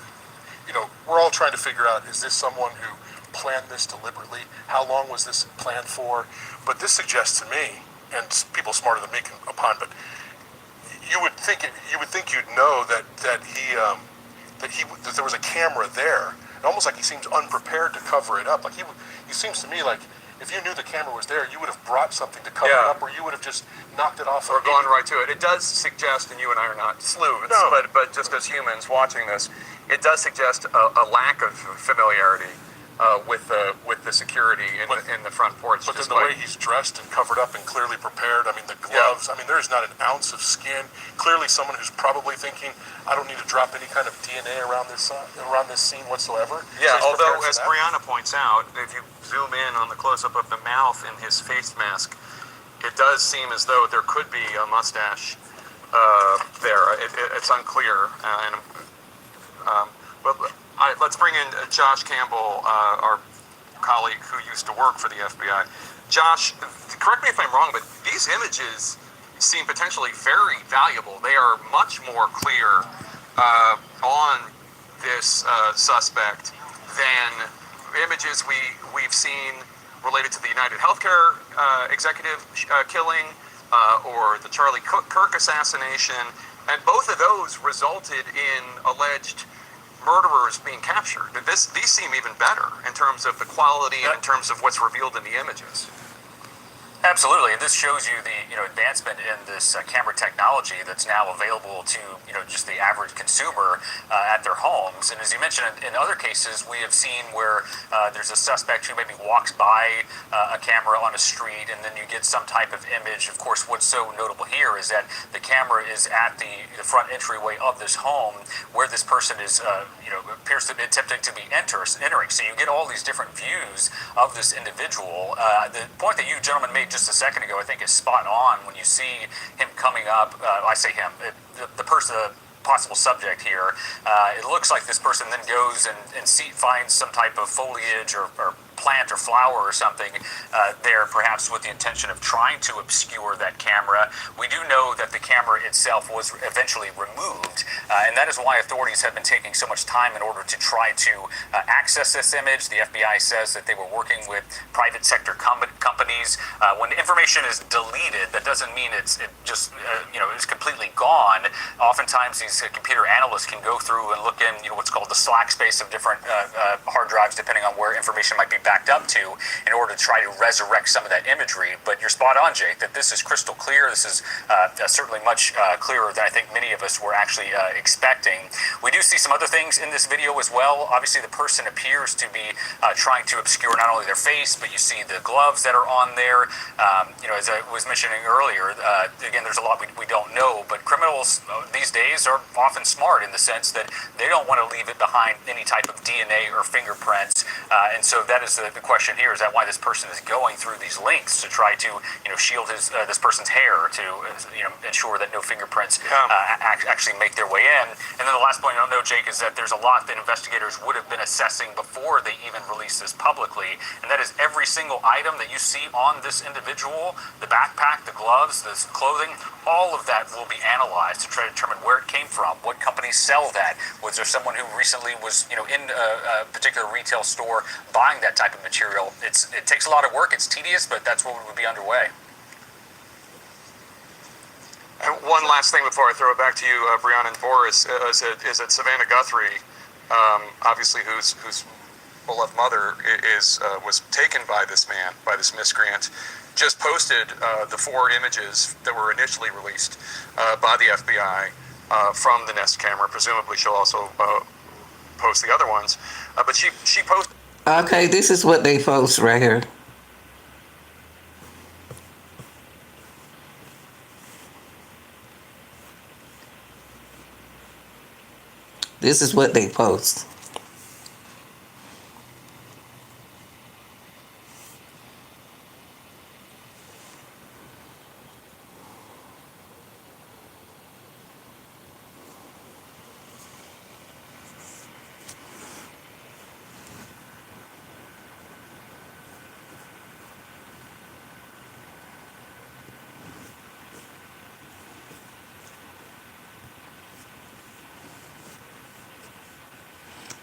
we're all trying to figure out, is this someone who planned this deliberately? How long was this planned for? But this suggests to me, and people smarter than me can opine, but you would think you'd know that there was a camera there. Almost like he seems unprepared to cover it up. Like he seems to me like if you knew the camera was there, you would have brought something to cover Yeah. it up, or you would have just knocked it off. Or gone right to it. It does suggest, and you and I are not sleuths, No. but just as humans watching this, it does suggest a lack of familiarity with the security in the front porch. But then just the way he's dressed and covered up and clearly prepared, I mean, the gloves, I mean, there's not an ounce of skin. Clearly someone who's probably thinking, I don't need to drop any kind of DNA around this scene whatsoever. Yeah, So he's although, prepared for as that. Brianna points out, if you zoom in on the close-up of the mouth in his face mask, it does seem as though there could be a mustache there. It's unclear. But let's bring in Josh Campbell, our colleague who used to work for the FBI. Josh, correct me if I'm wrong, but these images seem potentially very valuable. They are much more clear on this suspect than images we've seen related to the United Healthcare executive killing or the Charlie Kirk assassination, and both of those resulted in alleged murderers being captured. These seem even better in terms of the quality and in terms of what's revealed in the images. Absolutely, and this shows you the advancement in this camera technology that's now available to just the average consumer at their homes. And as you mentioned, in other cases, we have seen where there's a suspect who maybe walks by a camera on a street, and then you get some type of image. Of course, what's so notable here is that the camera is at the front entryway of this home, where this person is appears to be attempting to be entering. So you get all these different views of this individual. The point that you gentlemen made just a second ago, I think, is spot on. When you see him coming up, I say him, the person, the possible subject here, it looks like this person then goes and finds some type of foliage or plant or flower or something there, perhaps with the intention of trying to obscure that camera. We do know that the camera itself was eventually removed, and that is why authorities have been taking so much time in order to try to access this image. The FBI says that they were working with private sector companies. When information is deleted, that doesn't mean it's completely gone. Oftentimes, these computer analysts can go through and look in what's called the slack space of different hard drives, depending on where information might be backed up to, in order to try to resurrect some of that imagery. But you're spot on, Jake, that this is crystal clear. This is certainly much clearer than I think many of us were actually expecting. We do see some other things in this video as well. Obviously, the person appears to be trying to obscure not only their face, but you see the gloves that are on there. As I was mentioning earlier, again, there's a lot we don't know, but criminals these days are often smart in the sense that they don't want to leave it behind any type of DNA or fingerprints. And so that is the question here, is that why this person is going through these lengths to try to shield this person's hair to ensure that no fingerprints actually make their way in. And then the last point I'll note, Jake, is that there's a lot that investigators would have been assessing before they even release this publicly, and that is every single item that you see on this individual, the backpack, the gloves, the clothing, all of that will be analyzed to try to determine where it came from, what companies sell that. Was there someone who recently was in a particular retail store buying that type of material? It takes a lot of work, it's tedious, but that's what would be underway. And one last thing before I throw it back to you, Brianna and Boris, is that Savannah Guthrie, obviously whose beloved mother was taken by this man, by this miscreant, just posted the 4 images that were initially released by the FBI from the Nest camera. Presumably she'll also post the other ones. But she posted... Okay, this is what they post right here. This is what they post.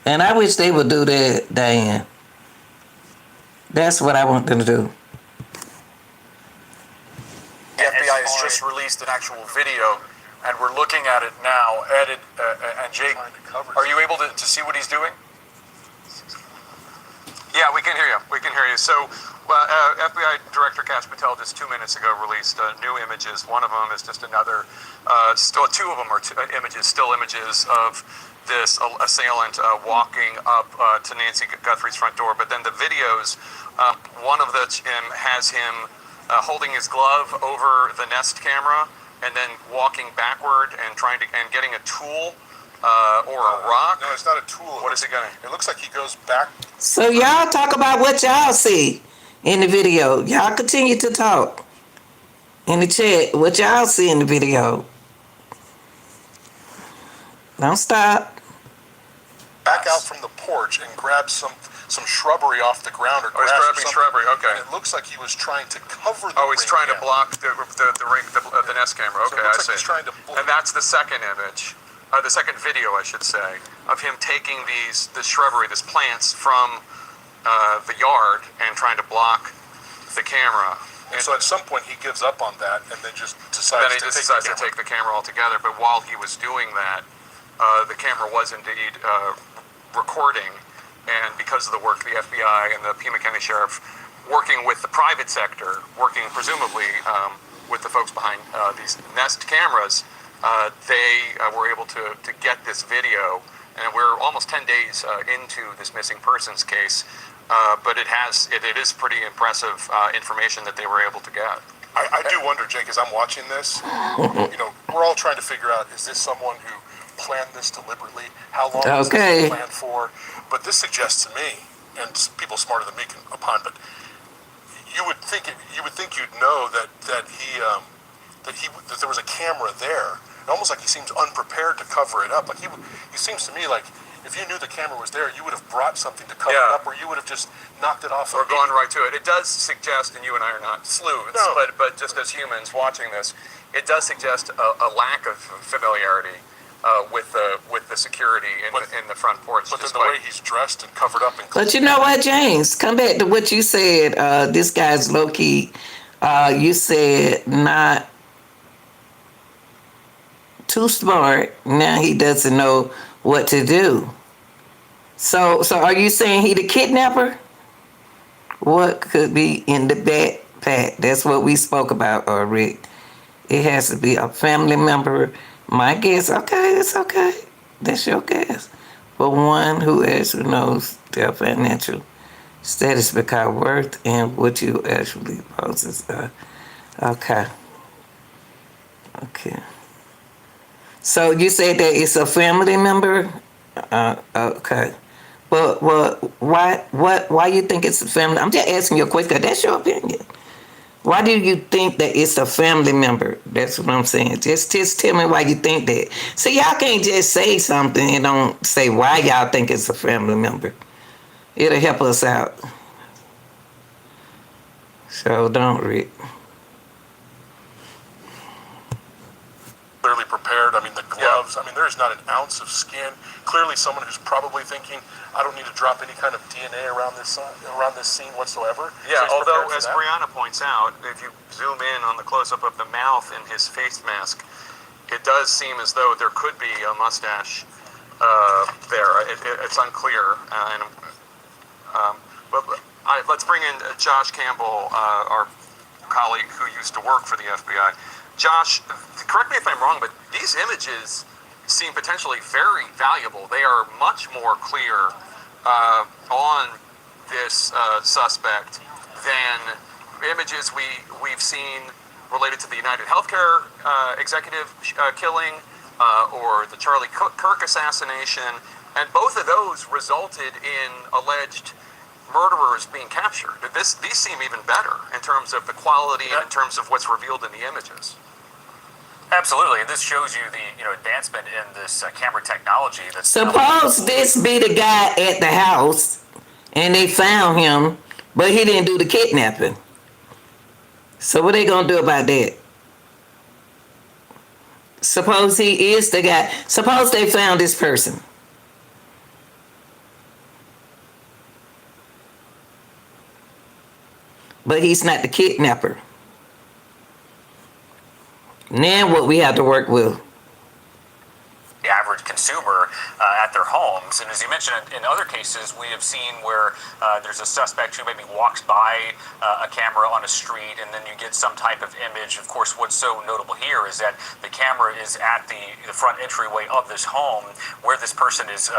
And I wish they would do that, Diane. That's what I want them to do. The FBI has just released an actual video, and we're looking at it now. And Jake, are you able to see what he's doing? Yeah, we can hear you. We can hear you. So Well, FBI Director Kash Patel just 2 minutes ago released new images. One of them is just another, still two of them are images, still images of this assailant walking up to Nancy Guthrie's front door. But then the videos, one of them has him holding his glove over the Nest camera and then walking backward and getting a tool or a rock. No, it's not a tool. What is he getting? It looks like he goes back. So y'all talk about what y'all see in the video. Y'all continue to talk in the chat. What y'all see in the video. Don't stop. Back out from the porch and grab some shrubbery off the ground or Oh, he's grass or grabbing something. shrubbery. Okay. And it looks like he was trying to cover the Oh, he's ring trying to cam. block the Nest camera. So Okay, it looks I like see. he's trying to And that's the second image, the second video, I should say, of him taking this shrubbery, these plants from the yard and trying to block the camera. And so at some point he gives up on that and then just Then decides he to just take decides the to take the camera altogether. But while he was doing that, the camera was indeed recording. And because of the work the FBI and the Pima County Sheriff, working with the private sector, working presumably with the folks behind these Nest cameras, they were able to get this video. And we're almost 10 days into this missing persons case, but it is pretty impressive information that they were able to get. I do wonder, Jake, as I'm watching this, we're all trying to figure out, is this someone who planned this deliberately? How long was this planned for? But this suggests to me, and people smarter than me can opine, but you would think you'd know that there was a camera there. It almost like he seems unprepared to cover it up. Like he seems to me like if you knew the camera was there, you would have brought something to cover it up, or you would have just knocked it off. Or gone right to it. It does suggest, and you and I are not sleuths, but just as humans watching this, it does suggest a lack of familiarity with the security in the front porch. But then the way he's dressed and covered up and. But you know what, James? Come back to what you said. This guy's low key. You said not too smart. Now he doesn't know what to do. So are you saying he the kidnapper? What could be in the backpack? That's what we spoke about already. It has to be a family member. My guess, okay, it's okay. That's your guess. But one who actually knows their financial status because worth and what you actually possess. Okay. So you said that it's a family member? Okay. Well, why you think it's a family? I'm just asking you a question. That's your opinion. Why do you think that it's a family member? That's what I'm saying. Just tell me why you think that. So y'all can't just say something and don't say why y'all think it's a family member. It'll help us out. So don't read. Clearly prepared. I mean, the gloves. I mean, there's not an ounce of skin. Clearly, someone who's probably thinking, "I don't need to drop any kind of DNA around this scene whatsoever." Yeah. So Although, as Brianna points out, if you zoom in on the close-up of the mouth in his face mask, it does seem as though there could be a mustache there. It's unclear. Let's bring in Josh Campbell, our colleague who used to work for the FBI. Josh, correct me if I'm wrong, but these images seem potentially very valuable. They are much more clear on this suspect than images we've seen related to the United Healthcare executive killing or the Charlie Kirk assassination, and both of those resulted in alleged murderers being captured. These seem even better in terms of the quality and in terms of what's revealed in the images. Absolutely, and this shows you the advancement in this camera technology. That's Suppose this be the guy at the house, and they found him, but he didn't do the kidnapping. So what they gonna do about that? Suppose he is the guy. Suppose they found this person. But he's not the kidnapper. Now what we have to work with? the average consumer at their homes. And as you mentioned, in other cases, we have seen where there's a suspect who maybe walks by a camera on a street, and then you get some type of image. Of course, what's so notable here is that the camera is at the front entryway of this home where this person is,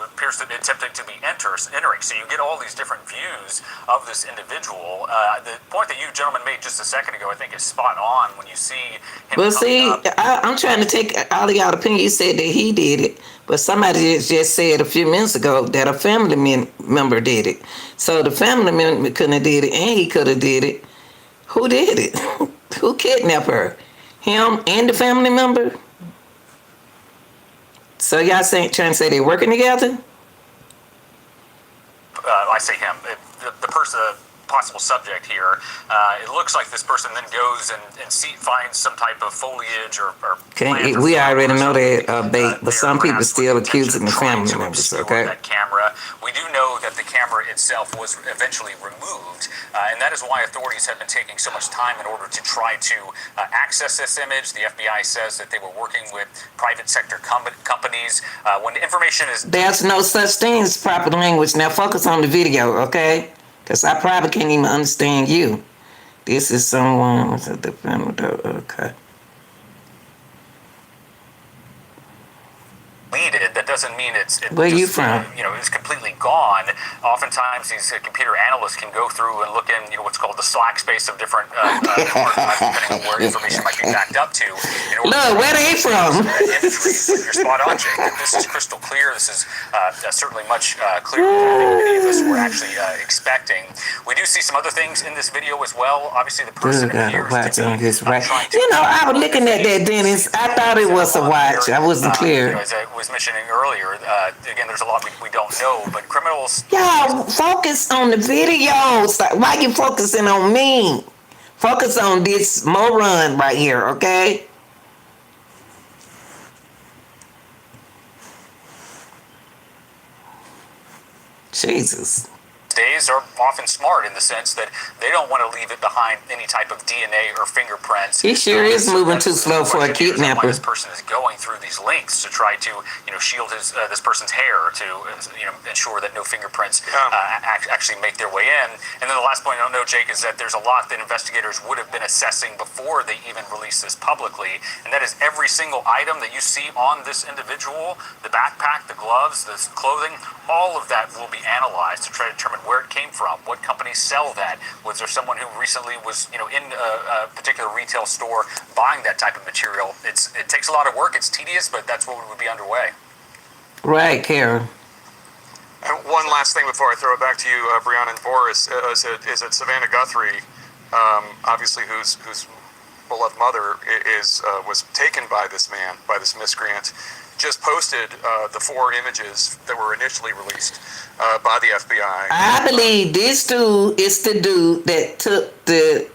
appears to be attempting to be entering. So you get all these different views of this individual. The point that you gentlemen made just a second ago, I think, is spot on when you see him. Well, see, I'm trying to take all of y'all opinion. You said that he did it, but somebody just said a few minutes ago that a family member did it. So the family member couldn't have did it, and he could have did it. Who did it? Who kidnapped her? Him and the family member? So y'all trying to say they're working together? I say him. The person, possible subject here. It looks like this person then goes and finds some type of foliage or plants. We already know that, but some people still accusing the family members. Okay. That camera. We do know that the camera itself was eventually removed, and that is why authorities have been taking so much time in order to try to access this image. The FBI says that they were working with private sector companies. When information is there's no such thing as proper language. Now focus on the video, okay? Because I probably can't even understand you. This is someone at the family. Okay. That doesn't mean it's where you from? It's completely gone. Oftentimes, these computer analysts can go through and look in, what's called the Slack space of different archives, depending on where information might be backed up to. Look, where they from? You're spot on, Jake. This is crystal clear. This is certainly much clearer than many of us were actually expecting. We do see some other things in this video as well. Obviously, the person appears to be trying to. I was looking at that, Dennis. I thought it was a watch. I wasn't clear. As I was mentioning earlier, again, there's a lot we don't know, but criminals. Y'all focus on the videos. Why you focusing on me? Focus on this moron right here, okay? Jesus. Days are often smart in the sense that they don't want to leave it behind any type of DNA or fingerprints. He sure is moving too slow for a kidnapper. This person is going through these lengths to try to, shield this person's hair to, ensure that no fingerprints actually make their way in. And then the last point I don't know, Jake, is that there's a lot that investigators would have been assessing before they even release this publicly, and that is every single item that you see on this individual, the backpack, the gloves, the clothing, all of that will be analyzed to try to determine where it came from, what companies sell that. Was there someone who recently was, in a particular retail store buying that type of material? It takes a lot of work. It's tedious, but that's what would be underway. Right, Karen. And one last thing before I throw it back to you, Brianna and Boris, is that Savannah Guthrie, obviously whose beloved mother was taken by this man, by this miscreant, just posted the 4 images that were initially released by the FBI. I believe this dude is the dude that took the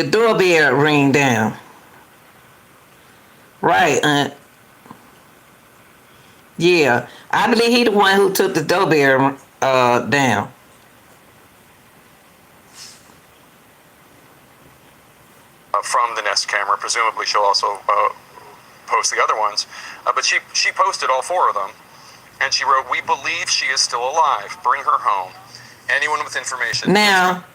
doorbell ring down. Right, yeah, I believe he the one who took the doorbell down. From the Nest camera, presumably she'll also post the other ones, but she posted all 4 of them, and she wrote, "We believe she is still alive. Bring her home. Anyone with information." Now,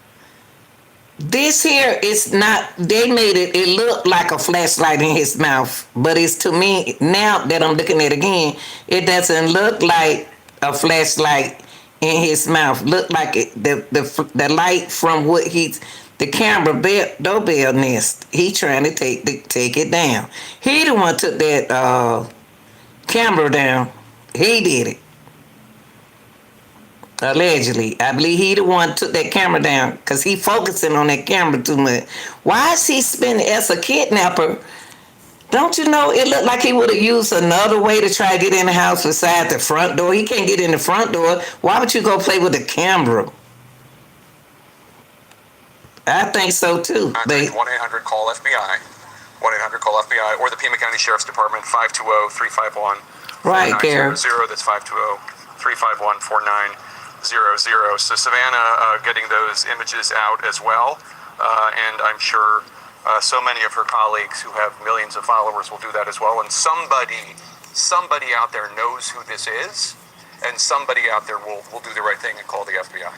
this here is not. They made it look like a flashlight in his mouth, but it's, to me, now that I'm looking at it again, it doesn't look like a flashlight in his mouth. Look like the light from what he's. The camera doorbell Nest. He trying to take it down. He the one took that camera down. He did it. Allegedly. I believe he the one took that camera down because he focusing on that camera too much. Why is he spending as a kidnapper? Don't you know it looked like he would have used another way to try to get in the house beside the front door? He can't get in the front door. Why would you go play with the camera? I think so too. 1-800-CALL-FBI, 1-800-CALL-FBI, or the Pima County Sheriff's Department, 520-351. Right, Karen. That's 520-351-4900. So Savannah getting those images out as well, and I'm sure So many of her colleagues who have millions of followers will do that as well. And somebody out there knows who this is, and somebody out there will do the right thing and call the FBI.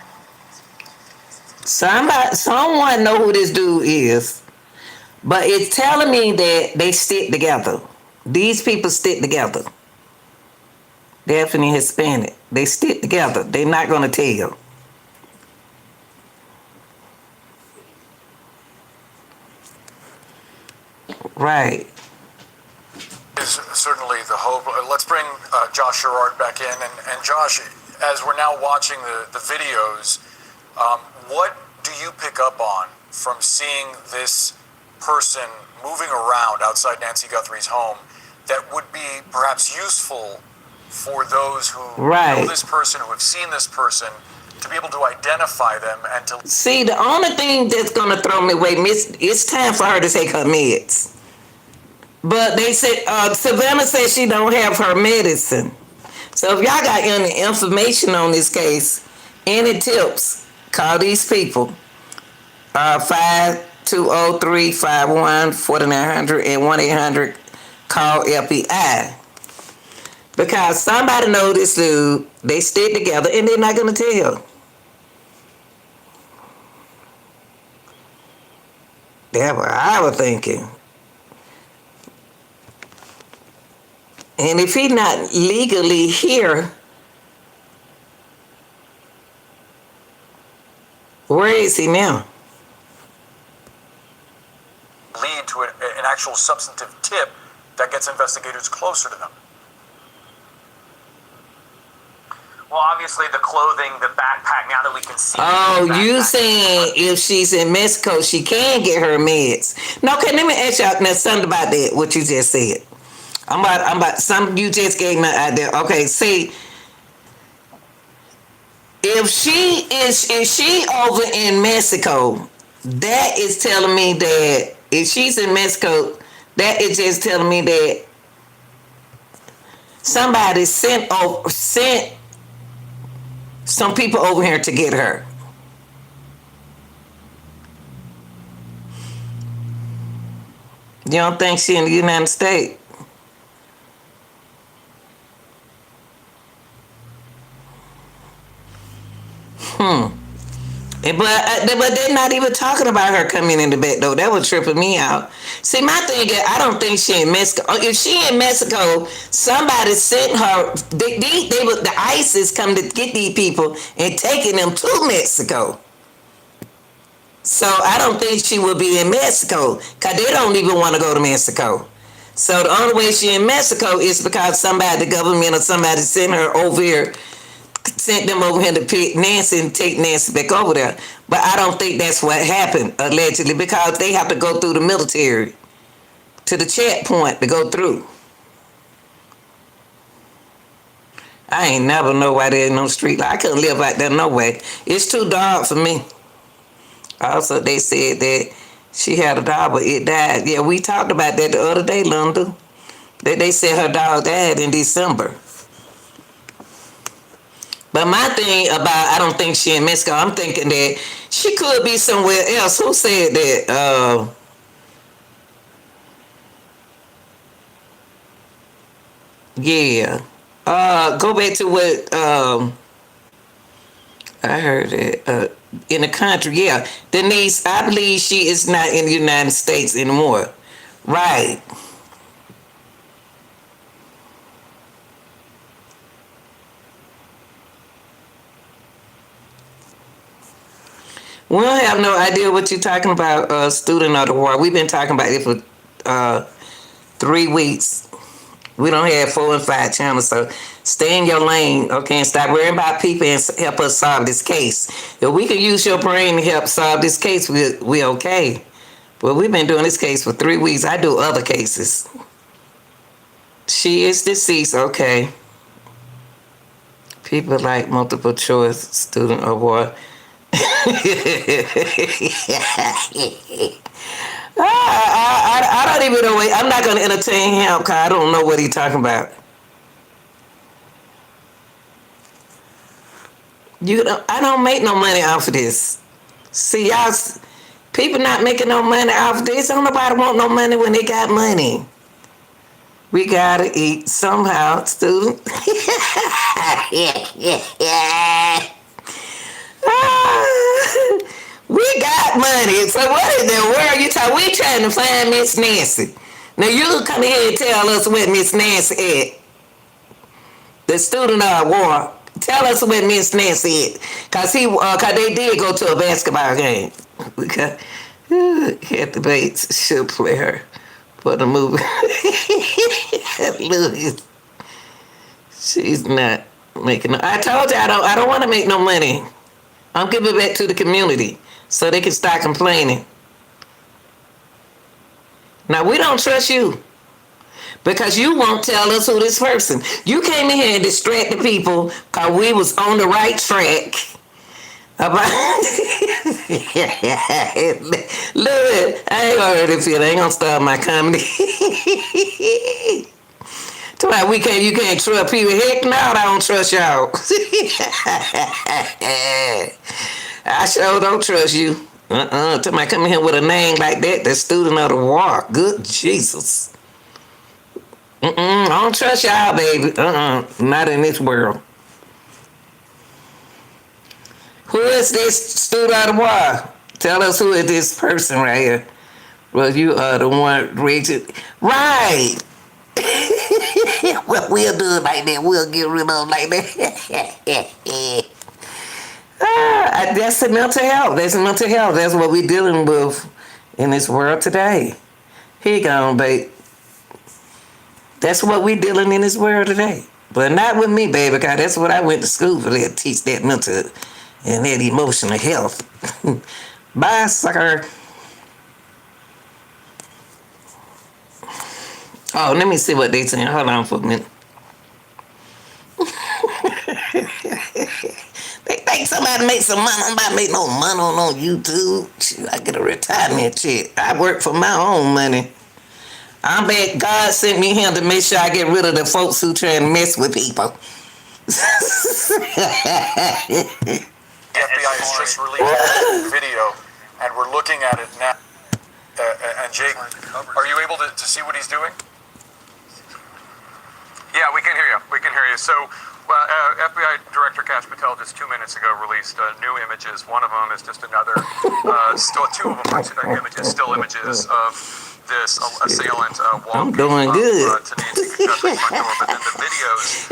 Someone know who this dude is, but it's telling me that they stick together. These people stick together. Definitely Hispanic. They stick together. They're not gonna tell. Right. Is certainly the hope. Let's bring Josh Sherrard back in. And Josh, as we're now watching the videos, what do you pick up on from seeing this person moving around outside Nancy Guthrie's home that would be perhaps useful for those who know this person, who have seen this person, to be able to identify them and to see? The only thing that's gonna throw me away, it's time for her to take her meds. But they said Savannah said she don't have her medicine. So if y'all got any information on this case, any tips, call these people. 5203-51-4900 and 1-800 call FBI. Because somebody know this dude, they stick together and they're not gonna tell. That's what I was thinking. And if he's not legally here, where is he now? lead to an actual substantive tip that gets investigators closer to them. Well, obviously the clothing, the backpack, now that we can see. Oh, you saying if she's in Mexico, she can get her meds. No, okay, let me ask y'all now something about that, what you just said. I'm about some you just gave me an idea. Okay, see, if she over in Mexico, that is telling me that if she's in Mexico, that is just telling me that somebody sent some people over here to get her. You don't think she in the United States? But they're not even talking about her coming in the back door. That was tripping me out. See, my thing is, I don't think she in Mexico. If she in Mexico, somebody sent her. The ISIS come to get these people and taking them to Mexico. So I don't think she will be in Mexico because they don't even want to go to Mexico. So the only way she in Mexico is because somebody, the government or somebody sent her over here. Sent them over here to pick Nancy and take Nancy back over there. But I don't think that's what happened, allegedly, because they have to go through the military to the checkpoint to go through. I ain't never know why there ain't no street light. I couldn't live out there no way. It's too dark for me. Also, they said that she had a dog, but it died. Yeah, we talked about that the other day, Linda. They said her dog died in December. But my thing about, I don't think she in Mexico. I'm thinking that she could be somewhere else. Who said that? Yeah. Go back to what I heard it. In the country, yeah. Denise, I believe she is not in the United States anymore. Right. We don't have no idea what you're talking about, student of the war. We've been talking about it for 3 weeks. We don't have 4 and 5 channels, so stay in your lane, okay, and stop worrying about people and help us solve this case. If we can use your brain to help solve this case, we okay. But we've been doing this case for 3 weeks. I do other cases. She is deceased, okay. People like multiple choice, student of war. I don't even know. I'm not going to entertain him because I don't know what he's talking about. I don't make no money off of this. See, y'all, People not making no money off this. Don't nobody want no money when they got money. We gotta eat somehow, student. We got money. So what in the world you talking? We trying to find Miss Nancy. Now you come here and tell us where Miss Nancy at. The student award. Tell us where Miss Nancy is. Cause they did go to a basketball game. Because Kathy Bates should play her for the movie. Look, she's not making no. I told you I don't want to make no money. I'm giving it back to the community so they can start complaining. Now we don't trust you. Because you won't tell us who this person. You came in here and distracted people because we was on the right track. About look, I ain't gonna hurt it feel. I ain't gonna start my comedy. Tonight you can't trust people. Heck no, I don't trust y'all. I sure don't trust you. Somebody come in here with a name like that, the student of the war. Good Jesus. I don't trust y'all, baby. Not in this world. Who is this student of the war? Tell us who is this person right here. Well, you are the one rated. Right. Well, we'll do it like that. We'll get rid of them like that. That's the mental health. That's mental health. That's what we're dealing with in this world today. Here you go, babe. That's what we're dealing in this world today. But not with me, baby, because that's what I went to school for. They teach that mental and that emotional health. Bye, sucker. Oh, let me see what they saying. Hold on for a minute. They think somebody make some money. I'm about to make no money on YouTube. Shoot, I get a retirement check. I work for my own money. I'm bet God sent me here to make sure I get rid of the folks who try and mess with people. The FBI has just released a video, and we're looking at it now. And Jake, are you able to see what he's doing? Yeah, we can hear you. We can hear you. So, FBI Director Kash Patel just 2 minutes ago released new images. One of them is just another, two of them are images, still images of this assailant I'm doing good. to Nancy Guthrie's front door. But then the videos.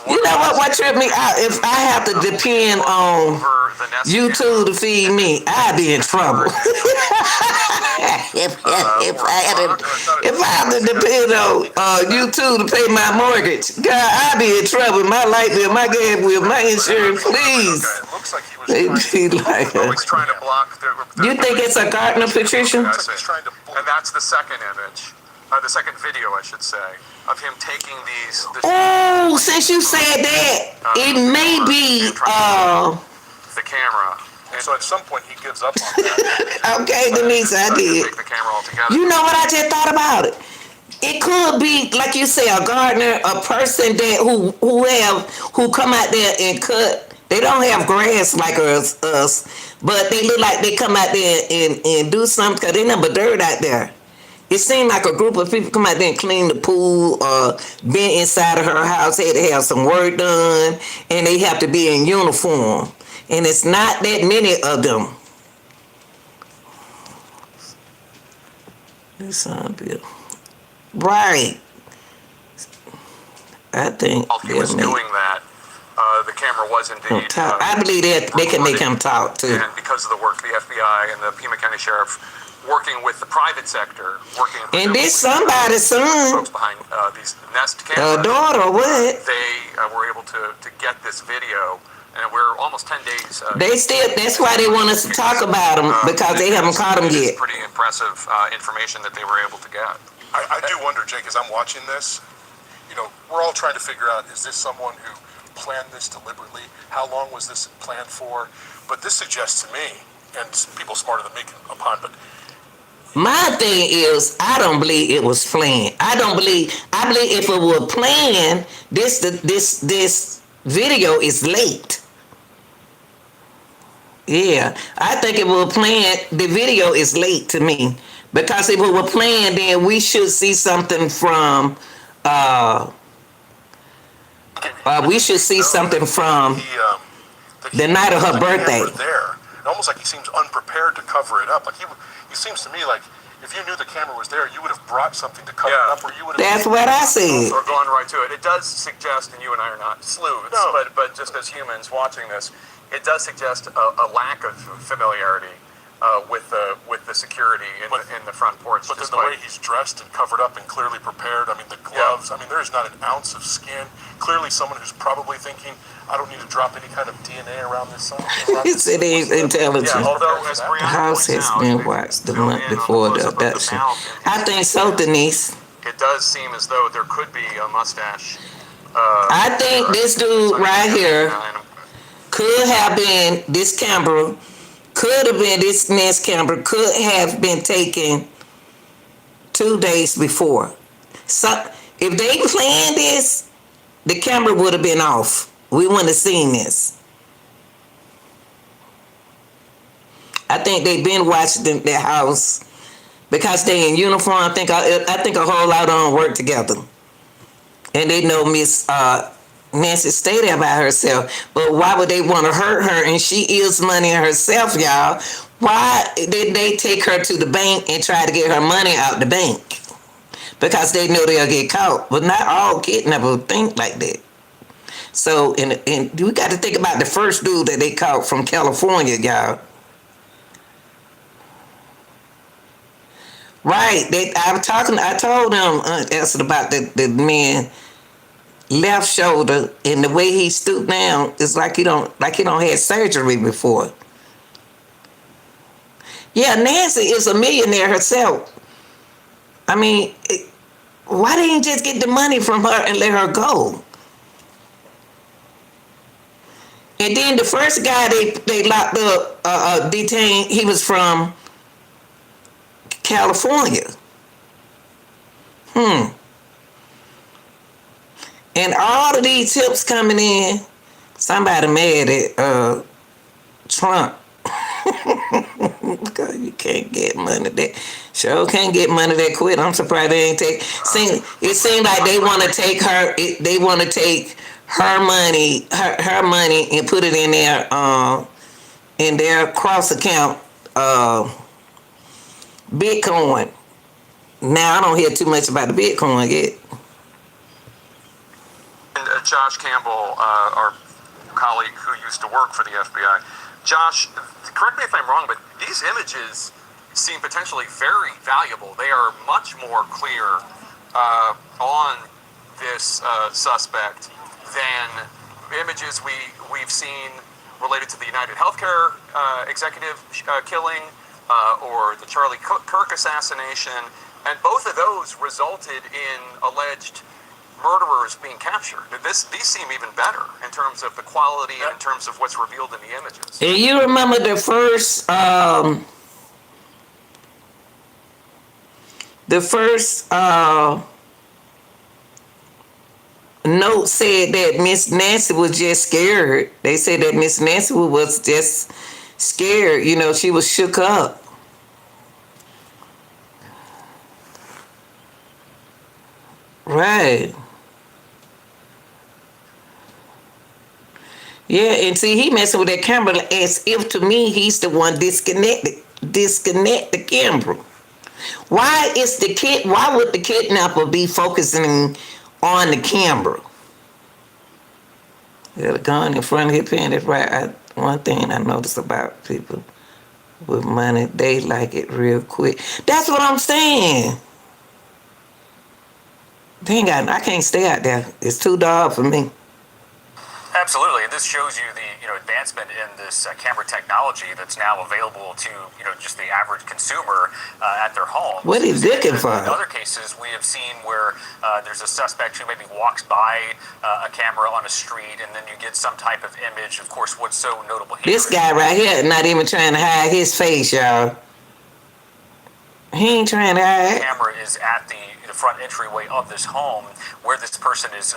You know what tripped me out? If I have to depend on YouTube to feed me, I'd be in trouble. if I have to depend on YouTube to pay my mortgage, God, I'd be in trouble. My light bill, my gas bill, my insurance, please. Okay, it looks like he was Trying to block the You think it's a Gardner, Patricia? And that's the second image, the second video, I should say, of him taking these. Oh, since you said that, it may be the camera. And so at some point he gives up on that. Okay, Denise, I did. Take the camera altogether. You know what I just thought about it? It could be, like you say, a gardener, a person that who come out there and cut. They don't have grass like us, but they look like they come out there and do something because there's nothing but dirt out there. It seemed like a group of people come out there and clean the pool or been inside of her house, had to have some work done, and they have to be in uniform. And it's not that many of them. This bill. Right. I think while he was doing that, the camera was indeed. I believe that they can make him talk too. And because of the work, the FBI and the Pima County Sheriff working with the private sector, and this somebody's son, folks behind these Nest cameras, a daughter, or what? They were able to get this video, and we're almost 10 days. That's why they want us to talk about them, because they haven't caught them yet. Pretty impressive information that they were able to get. I do wonder, Jake, as I'm watching this, we're all trying to figure out, is this someone who planned this deliberately? How long was this planned for? But this suggests to me, and people smarter than me can opine, but my thing is, I don't believe it was planned. I believe if it were planned, this video is late. Yeah, I think if we were playing, the video is late to me because if we were playing, then we should see something from. Uh, we should see No, something from that the he night of had her the camera birthday. there. Almost like he seems unprepared to cover it up. Like he seems to me like if you knew the camera was there, you would have brought something to cover it Yeah. up, or you would have. That's what I said. Or going right to it. It does suggest, and you and I are not sleuths, No. but just as humans watching this, it does suggest a lack of familiarity with the security in the front porch. But then the way he's dressed and covered up and clearly prepared, I mean, the gloves, I mean, there's not an ounce of skin. Clearly someone who's probably thinking, I don't need to drop any kind of DNA around this son. He said he's intelligent. Yeah, although as The Brianna house points has out, been they watched the zoom month in on before the close-up of abduction. mouth and I think so, Denise. it does seem as though there could be a mustache. I think this dude right here could have been this camera, could have been this next camera, could have been taken 2 days before. So if they planned this, the camera would have been off. We wouldn't have seen this. I think they've been watching the house because they in uniform. I think a whole lot of them work together, and they know Miss Nancy stay there by herself. But why would they want to hurt her? And she is money herself, y'all. Why did they take her to the bank and try to get her money out the bank? Because they know they'll get caught. But not all kidnappers think like that. So, and we got to think about the first dude that they caught from California, y'all. Right. I told them, Esther, about the man left shoulder, and the way he stooped down is like he don't had surgery before. Yeah, Nancy is a millionaire herself. I mean, why didn't you just get the money from her and let her go? And then the first guy they locked up, detained, he was from California. And all of these tips coming in, somebody mad at Trump. Because you can't get money that sure can't get money that quick. I'm surprised they ain't take. It seemed like they want to take her. They want to take her money, her money, and put it in their cross account, Bitcoin. Now I don't hear too much about the Bitcoin yet. And Josh Campbell, our colleague who used to work for the FBI. Josh, correct me if I'm wrong, but these images seem potentially very valuable. They are much more clear on this suspect than images we've seen related to the United Healthcare executive killing or the Charlie Kirk assassination. And both of those resulted in alleged murderers being captured. These seem even better in terms of the quality and in terms of what's revealed in the images. And you remember the first note said that Miss Nancy was just scared. They said that Miss Nancy was just scared. You know, she was shook up. Right. Yeah, and see, he messing with that camera as if to me he's the one disconnect the camera. Why would the kidnapper be focusing on the camera? Got a gun in front of his pen. That's right. One thing I noticed about people with money, they like it real quick. That's what I'm saying. I can't stay out there. It's too dark for me. Absolutely, and this shows you the advancement in this camera technology that's now available to just the average consumer at their home. What is looking for? In other cases, we have seen where there's a suspect who maybe walks by a camera on a street, and then you get some type of image. Of course, what's so notable here? This guy right here not even trying to hide his face, y'all. He ain't trying to The hide. camera is at the front entryway of this home where this person is,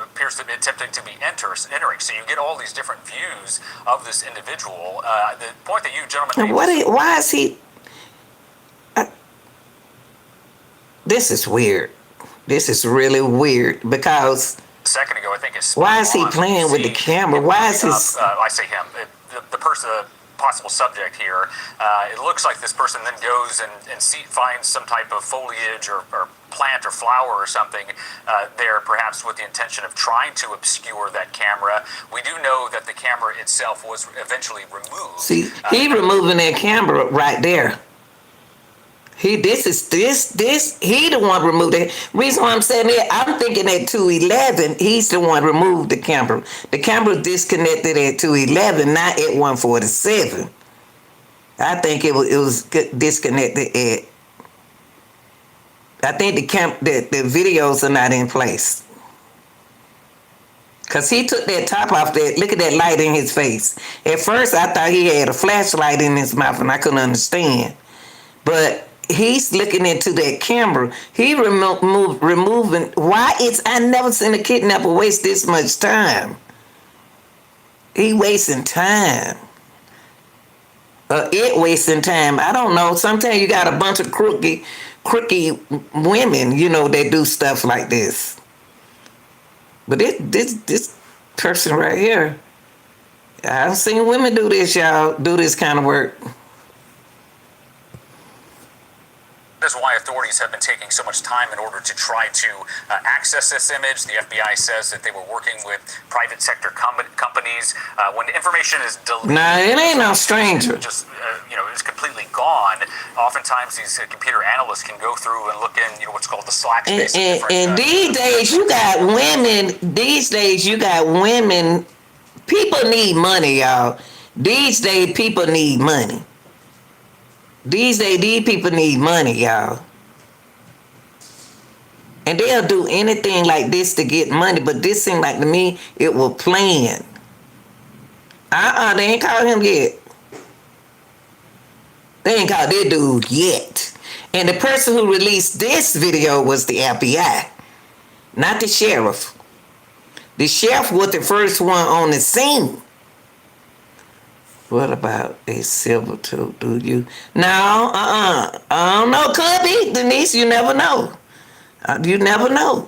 appears to be attempting to be entering. So you get all these different views of this individual. The point that you gentlemen And made why is he? This is weird. This is really weird because a second ago, I think is why is he on. playing with the See camera? him Why is looking his? up, I say him, the person, the possible subject here. It looks like this person then goes and finds some type of foliage or plant or flower or something there, perhaps with the intention of trying to obscure that camera. We do know that the camera itself was eventually removed. See, he removing that camera right there. He the one removed it. Reason why I'm saying that, I'm thinking at 211, he's the one removed the camera. The camera disconnected at 211, not at 147. I think it was disconnected at. I think the videos are not in place. Cause he took that top off. That look at that light in his face. At first, I thought he had a flashlight in his mouth, and I couldn't understand. But he's looking into that camera. He removing. Why it's? I never seen a kidnapper waste this much time. He wasting time. It wasting time. I don't know. Sometimes you got a bunch of crooky women, that do stuff like this. But this person right here, I've seen women do this, y'all. Do this kind of work. That is why authorities have been taking so much time in order to try to access this image. The FBI says that they were working with private sector companies. When information is deleted, Nah, it ain't no stranger. just is completely gone. Oftentimes, these computer analysts can go through and look in, what's called the Slack space. And these days, you got women. These days, you got women. People need money, y'all. These days, people need money. These days, these people need money, y'all. And they'll do anything like this to get money, but this seemed like to me, it was planned. They ain't caught him yet. They ain't caught that dude yet. And the person who released this video was the FBI, not the sheriff. The sheriff was the first one on the scene. What about a silver tooth? Do you? No, I don't know. Could be, Denise. You never know. You never know.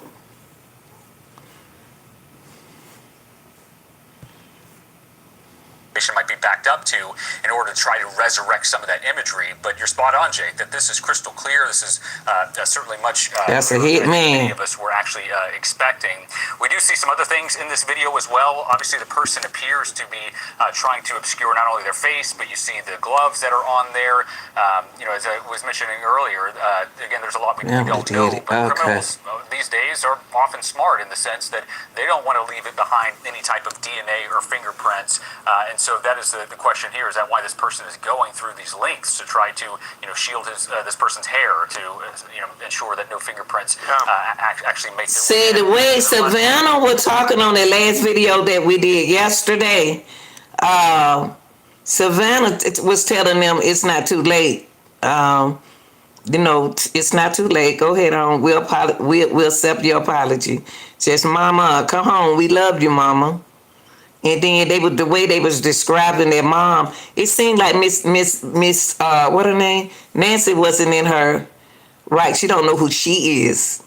Might be backed up to in order to try to resurrect some of that imagery. But you're spot on, Jake, that this is crystal clear. This is certainly much That's a hit, than man. many of us were actually expecting. We do see some other things in this video as well. Obviously, the person appears to be trying to obscure not only their face, but you see the gloves that are on there. As I was mentioning earlier, again, there's a lot we don't know. But criminals these days are often smart in the sense that they don't want to leave it behind any type of DNA or fingerprints. And so that is the question here, is that why this person is going through these lengths to try to shield this person's hair to ensure that no fingerprints actually make their See, the way Savannah was talking on that last video that we did yesterday, Savannah was telling them it's not too late. It's not too late. Go ahead on. We'll accept your apology. Just, Mama, come home. We love you, Mama. And then the way they was describing their mom, it seemed like Miss what her name? Nancy wasn't in her right. She don't know who she is.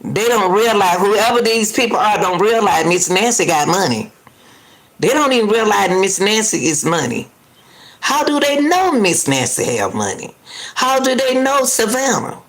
They don't realize, whoever these people are don't realize Miss Nancy got money. They don't even realize Miss Nancy is money. How do they know Miss Nancy have money? How do they know Savannah?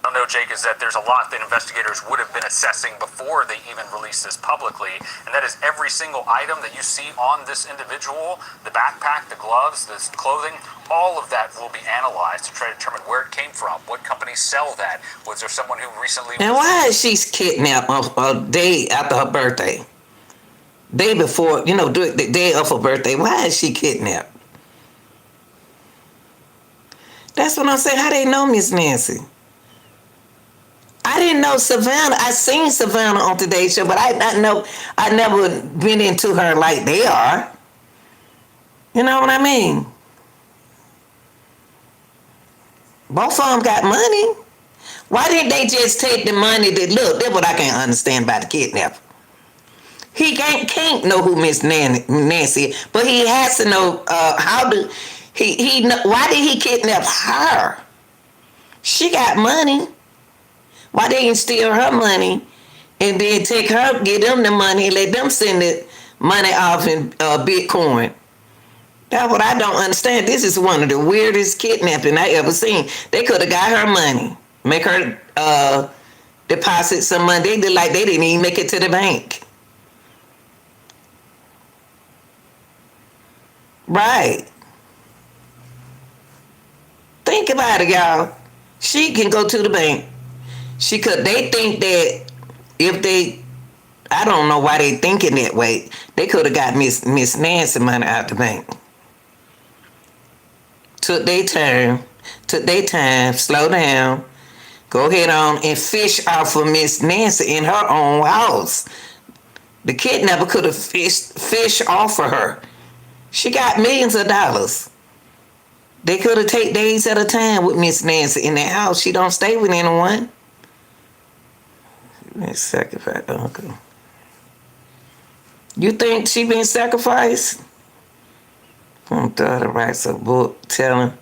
I don't know, Jake, is that there's a lot that investigators would have been assessing before they even released this publicly, and that is every single item that you see on this individual, the backpack, the gloves, this clothing, all of that will be analyzed to try to determine where it came from, what companies sell that. Was there someone who recently... And why is she kidnapped a day after her birthday? Day before, the day of her birthday. Why is she kidnapped? That's what I'm saying. How they know Miss Nancy? I didn't know Savannah. I seen Savannah on Today's Show, but I never been into her like they are. You know what I mean? Both of them got money. Why didn't they just take the money that, look, that's what I can't understand about the kidnapper. He can't know who Miss Nancy is, but he has to know how to, why did he kidnap her? She got money. Why they didn't steal her money and then take her, get them the money and let them send the money off in Bitcoin? That's what I don't understand. This is one of the weirdest kidnapping I ever seen. They could have got her money, make her deposit some money. They did like they didn't even make it to the bank. Right. Think about it, y'all. She can go to the bank. She could. They think that if they, I don't know why they thinking that way. They could have got Miss Nancy money out the bank. Took their time, slow down, go ahead on and fish off of Miss Nancy in her own house. The kidnapper could have fish off of her. She got millions of dollars. They could have take days at a time with Miss Nancy in that house. She don't stay with anyone. Let's sacrifice uncle. You think she been sacrificed? My daughter writes a book telling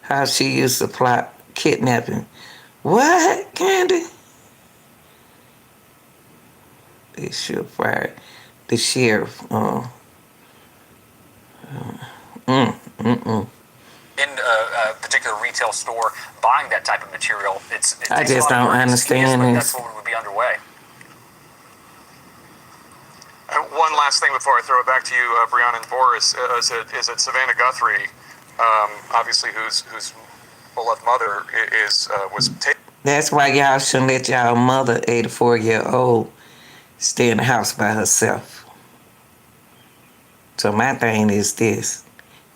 how she used to plot kidnapping. What, Candy? They should fire the sheriff. In a particular retail store, buying that type of material, I just don't understand but this. that's what would be underway. One last thing before I throw it back to you, Brianna and Boris, is it Savannah Guthrie, obviously whose beloved mother was taken. That's why y'all shouldn't let y'all mother, 84-year-old, stay in the house by herself. So my thing is this.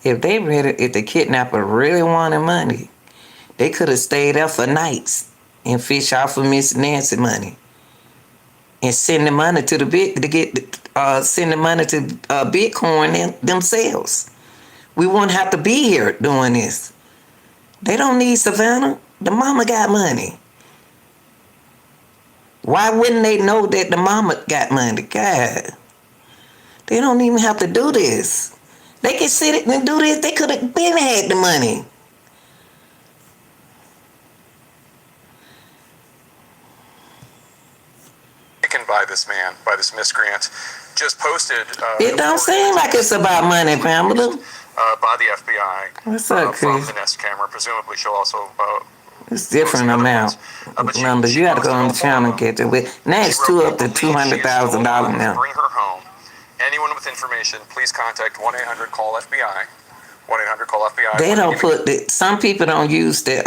If the kidnapper really wanted money, they could have stayed there for nights and fish off of Miss Nancy money and send the money to send the money to Bitcoin themselves. We wouldn't have to be here doing this. They don't need Savannah. The mama got money. Why wouldn't they know that the mama got money? God, they don't even have to do this. They can sit and do this. They could have been had the money. Taken by this man, by this miscreant, just posted. It don't seem like it's about money, Pamela. By the FBI. What's up, from Chris? the Nest camera. Presumably, she'll also. It's different amount. But Remember, you got to go on the channel and get it. Now it's up to $200,000 now. Bring her home. Anyone with information, please contact 1-800-CALL-FBI. 1-800-CALL-FBI. They don't some people don't use the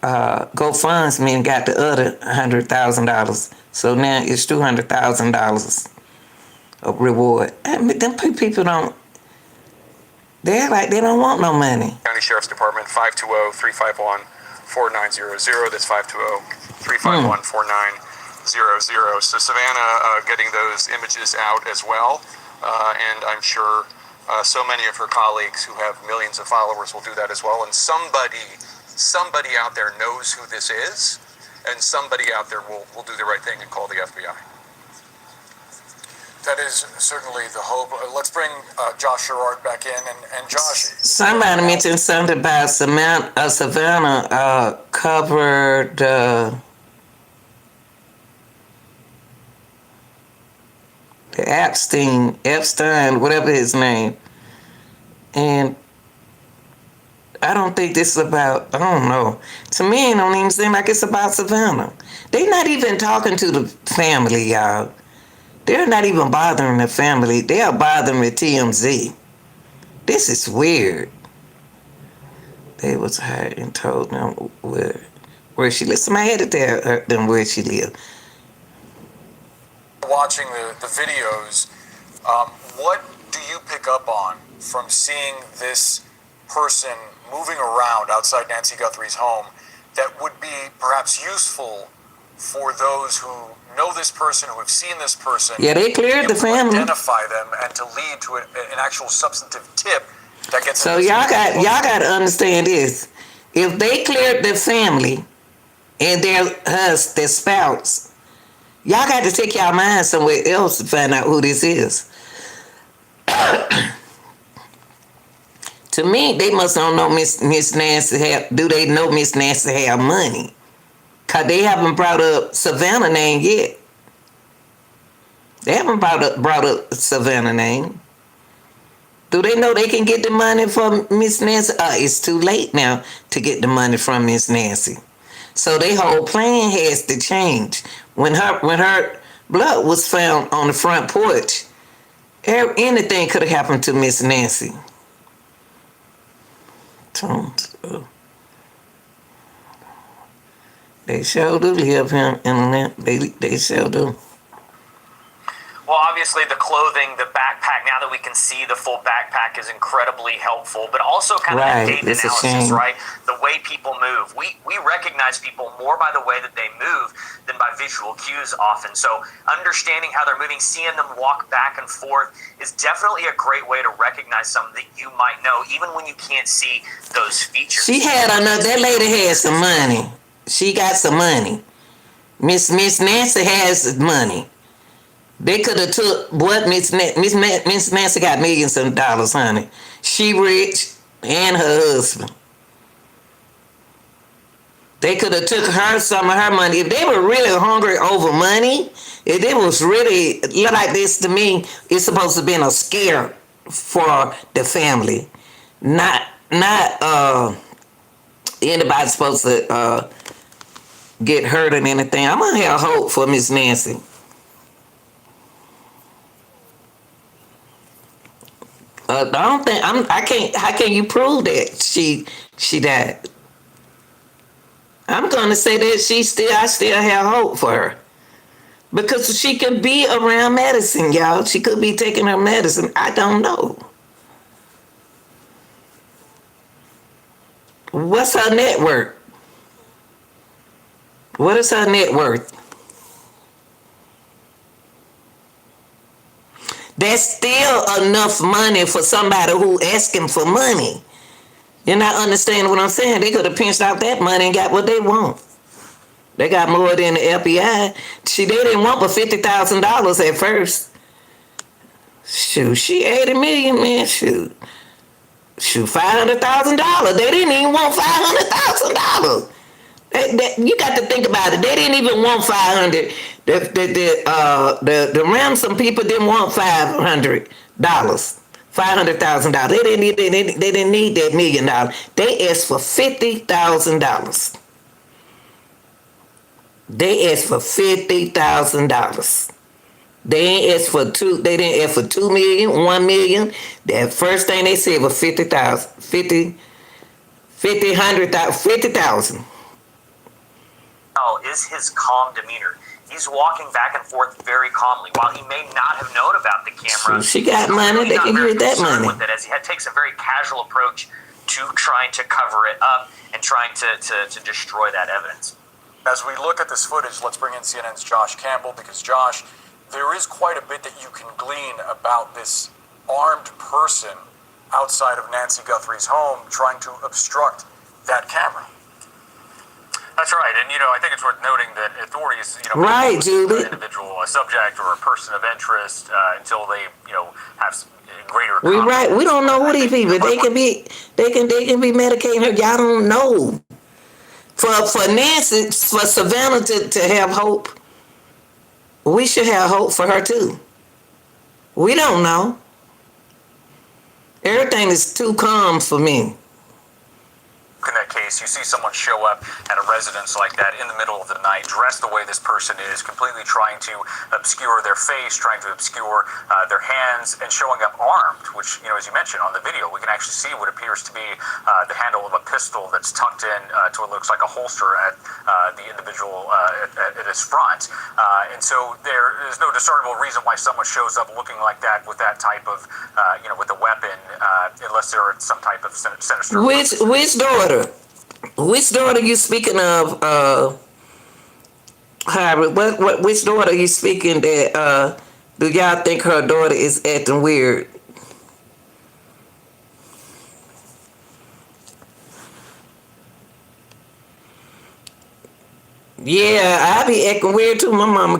GoFundMe and got the other $100,000. So now it's $200,000 of reward. I mean, them people don't. They're like they don't want no money. County Sheriff's Department, 520-351-4900. That's 520-351-4900. So Savannah getting those images out as well. And I'm sure so many of her colleagues who have millions of followers will do that as well. And somebody out there knows who this is. And somebody out there will do the right thing and call the FBI. That is certainly the hope. Let's bring Josh Sherrard back in. And Josh... Somebody mentioned something about Savannah covered... the Epstein, whatever his name. And I don't think this is about, I don't know. To me, it don't even seem like it's about Savannah. They're not even talking to the family, y'all. They're not even bothering the family. They are bothering with TMZ. This is weird. They was hired and told them where she lives. Somebody had to tell them where she lived. Watching the videos, what do you pick up on from seeing this person moving around outside Nancy Guthrie's home that would be perhaps useful for those who know this person, who have seen this person. Yeah, they cleared the to family. identify them and to lead to an actual substantive tip that gets. So y'all got to understand this. If they cleared the family and their spouse, y'all got to take y'all mind somewhere else to find out who this is. To me, they must don't know Miss Nancy. Do they know Miss Nancy have money? Cause they haven't brought up Savannah name yet. They haven't brought up Savannah name. Do they know they can get the money from Miss Nancy? It's too late now to get the money from Miss Nancy. So their whole plan has to change. When her blood was found on the front porch, anything could have happened to Miss Nancy. They sure do live here in that. They sure do. Well, obviously the clothing, the backpack, now that we can see the full backpack is incredibly helpful, but also kind of that data analysis, right? The way people move. We recognize people more by the way that they move than by visual cues often. So understanding how they're moving, seeing them walk back and forth is definitely a great way to recognize something that you might know, even when you can't see those features. That lady had some money. She got some money. Miss Nancy has money. They could have took what Miss Nancy got millions of dollars, honey. She rich and her husband. They could have took her some of her money. If they were really hungry over money, if it was really like this to me, it's supposed to have been a scare for the family. Not anybody supposed to get hurt or anything. I'm gonna have hope for Miss Nancy. I don't think I can't. How can you prove that she died? I'm gonna say that I still have hope for her because she can be around medicine, y'all. She could be taking her medicine. I don't know. What's her net worth? What is her net worth? That's still enough money for somebody who asking for money. You're not understanding what I'm saying. They could have pinched out that money and got what they want. They got more than the FBI. They didn't want but $50,000 at first. Shoot, she 80 million, man. Shoot, $500,000. They didn't even want $500,000. You got to think about it. They didn't even want 500. The ransom people didn't want $500,000. They didn't need that $1 million. They asked for $50,000. They asked for $50,000. They ain't asked for two. They didn't ask for 2 million, 1 million. That first thing they said was 50,000. 50,000. Is his calm demeanor. He's walking back and forth very calmly. While he may not have known about the camera, she got money. They can use that money. With it, as he takes a very casual approach to trying to cover it up and trying to destroy that evidence. As we look at this footage, let's bring in CNN's Josh Campbell, because Josh, there is quite a bit that you can glean about this armed person outside of Nancy Guthrie's home trying to obstruct that camera. That's right, and I think it's worth noting that authorities, right, Julie, an individual, a subject, or a person of interest until they, have greater. We're right. We don't know who these people. They can be medicating her. Y'all don't know. For Nancy, for Savannah to have hope, we should have hope for her too. We don't know. Everything is too calm for me. In that case, you see someone show up at a residence like that in the middle of the night, dressed the way this person is, completely trying to obscure their face, trying to obscure their hands, and showing up armed, which, as you mentioned on the video, we can actually see what appears to be the handle of a pistol that's tucked in to what looks like a holster at the individual at his front. And so there is no discernible reason why someone shows up looking like that with that type of, with a weapon, unless there are some type of sinister. Which daughter? Which daughter you speaking of? Harvard, which daughter are you speaking that, do y'all think her daughter is acting weird? Yeah, I be acting weird too. My mama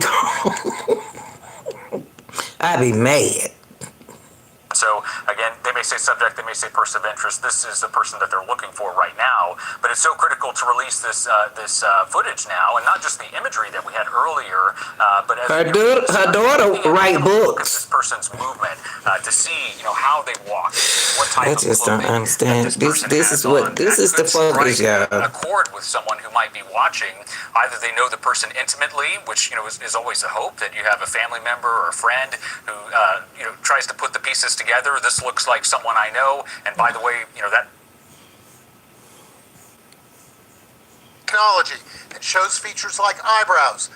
I be mad. So again, they may say subject, they may say person of interest. This is the person that they're looking for right now. But it's so critical to release this footage now, and not just the imagery that we had earlier, but as her daughter write look at this books. person's movement to see how they walk, what type I of just don't clothing that understand. this person This has is on. what this That is the could focus, strike a y'all. chord with someone who might be watching. Either they know the person intimately, which is always the hope that you have a family member or a friend who tries to put the pieces together. This looks like someone I know, and by the way, that Technology. It shows features like eyebrows,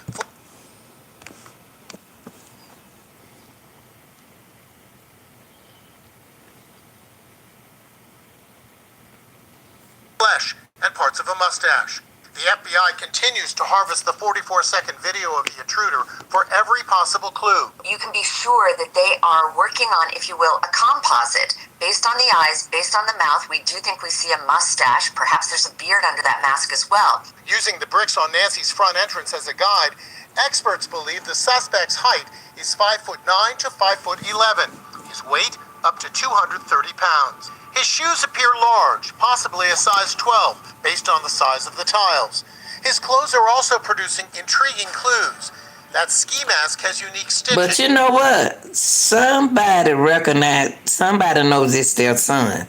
flesh, and parts of a mustache. The FBI continues to harvest the 44-second video of the intruder for every possible clue. You can be sure that they are working on, if you will, a composite. Based on the eyes, based on the mouth, we do think we see a mustache. Perhaps there's a beard under that mask as well. Using the bricks on Nancy's front entrance as a guide, experts believe the suspect's height is 5'9" to 5'11". His weight up to 230 pounds. His shoes appear large, possibly a size 12, based on the size of the tiles. His clothes are also producing intriguing clues. That ski mask has unique stitching. But you know what? Somebody knows it's their son.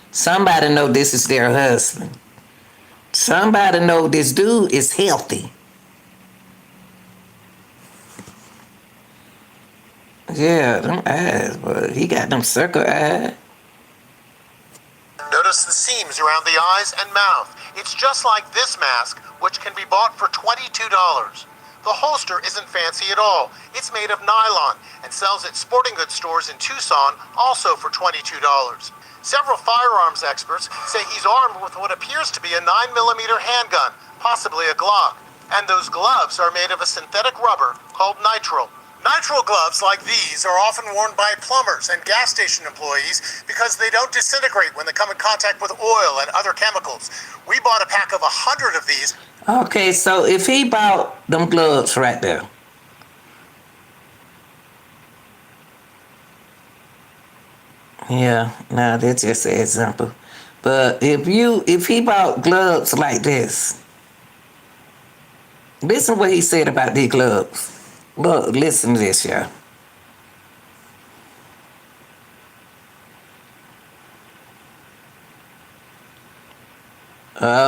Somebody know this is their husband. Somebody know this dude is healthy. Yeah, them eyes, but he got them circle eyes. Notice the seams around the eyes and mouth. It's just like this mask, which can be bought for $22. The holster isn't fancy at all. It's made of nylon and sells at sporting goods stores in Tucson, also for $22. Several firearms experts say he's armed with what appears to be a 9mm handgun, possibly a Glock. And those gloves are made of a synthetic rubber called nitrile. Nitrile gloves like these are often worn by plumbers and gas station employees because they don't disintegrate when they come in contact with oil and other chemicals. We bought a pack of 100 of these. Okay, so if he bought them gloves right there, yeah, now that's just an example. But if he bought gloves like this, listen what he said about these gloves. Look, listen to this, y'all.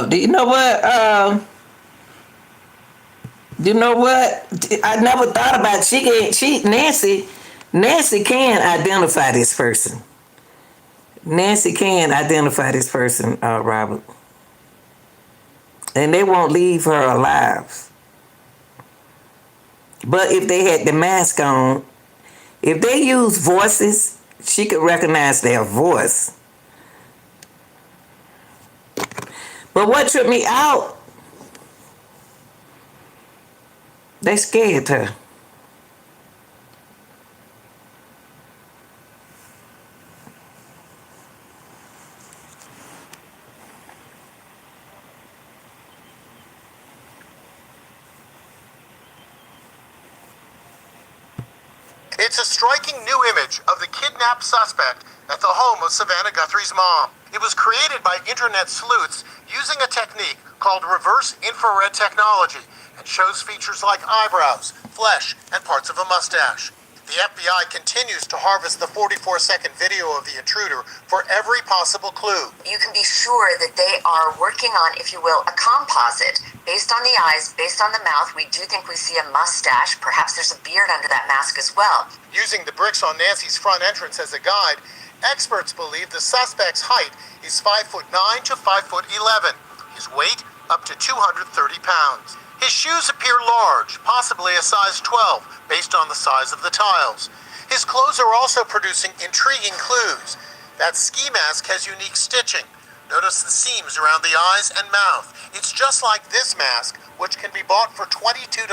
Do you know what? You know what? I never thought about Nancy can identify this person. Nancy can identify this person, Robert. And they won't leave her alive. But if they had the mask on, if they use voices, she could recognize their voice. But what tripped me out, they scared her. It's a striking new image of the kidnapped suspect at the home of Savannah Guthrie's mom. It was created by internet sleuths using a technique called reverse infrared technology and shows features like eyebrows, flesh, and parts of a mustache. The FBI continues to harvest the 44-second video of the intruder for every possible clue. You can be sure that they are working on, if you will, a composite. Based on the eyes, based on the mouth, we do think we see a mustache. Perhaps there's a beard under that mask as well. Using the bricks on Nancy's front entrance as a guide, experts believe the suspect's height is 5'9" to 5'11". His weight up to 230 pounds. His shoes appear large, possibly a size 12, based on the size of the tiles. His clothes are also producing intriguing clues. That ski mask has unique stitching. Notice the seams around the eyes and mouth. It's just like this mask, which can be bought for $22.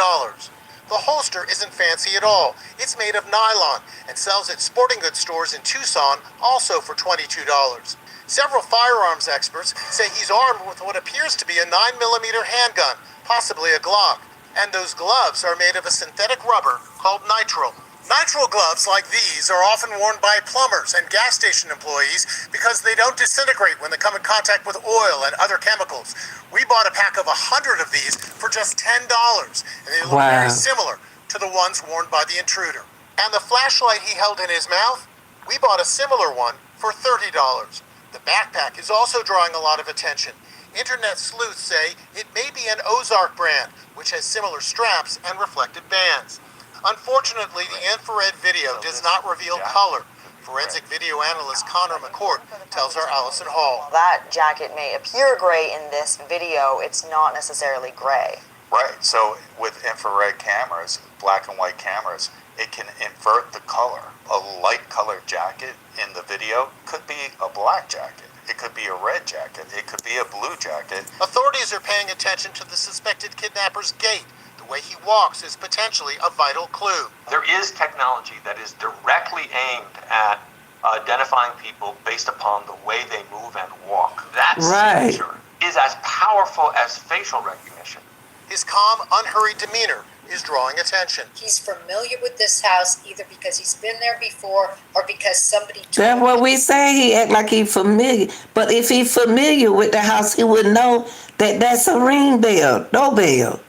The holster isn't fancy at all. It's made of nylon and sells at sporting goods stores in Tucson, also for $22. Several firearms experts say he's armed with what appears to be a 9mm handgun, possibly a Glock. And those gloves are made of a synthetic rubber called nitrile. Nitrile gloves like these are often worn by plumbers and gas station employees because they don't disintegrate when they come in contact with oil and other chemicals. We bought a pack of 100 of these for just $10, and they look very similar to the ones worn by the intruder. And the flashlight he held in his mouth, we bought a similar one for $30. The backpack is also drawing a lot of attention. Internet sleuths say it may be an Ozark brand, which has similar straps and reflective bands. Unfortunately, the infrared video does not reveal color. Forensic video analyst Connor McCourt tells our Allison Hall. That jacket may appear gray in this video, it's not necessarily gray. Right, so with infrared cameras, black and white cameras, it can invert the color. A light colored jacket in the video could be a black jacket. It could be a red jacket. It could be a blue jacket. Authorities are paying attention to the suspected kidnapper's gait. The way he walks is potentially a vital clue. There is technology that is directly aimed at identifying people based upon the way they move and walk. That signature is as powerful as facial recognition. His calm, unhurried demeanor is drawing attention. He's familiar with this house either because he's been there before or because somebody told That's what we say. He act like he's familiar. But if he's familiar with the house, he would know that that's a ring bell, doorbell.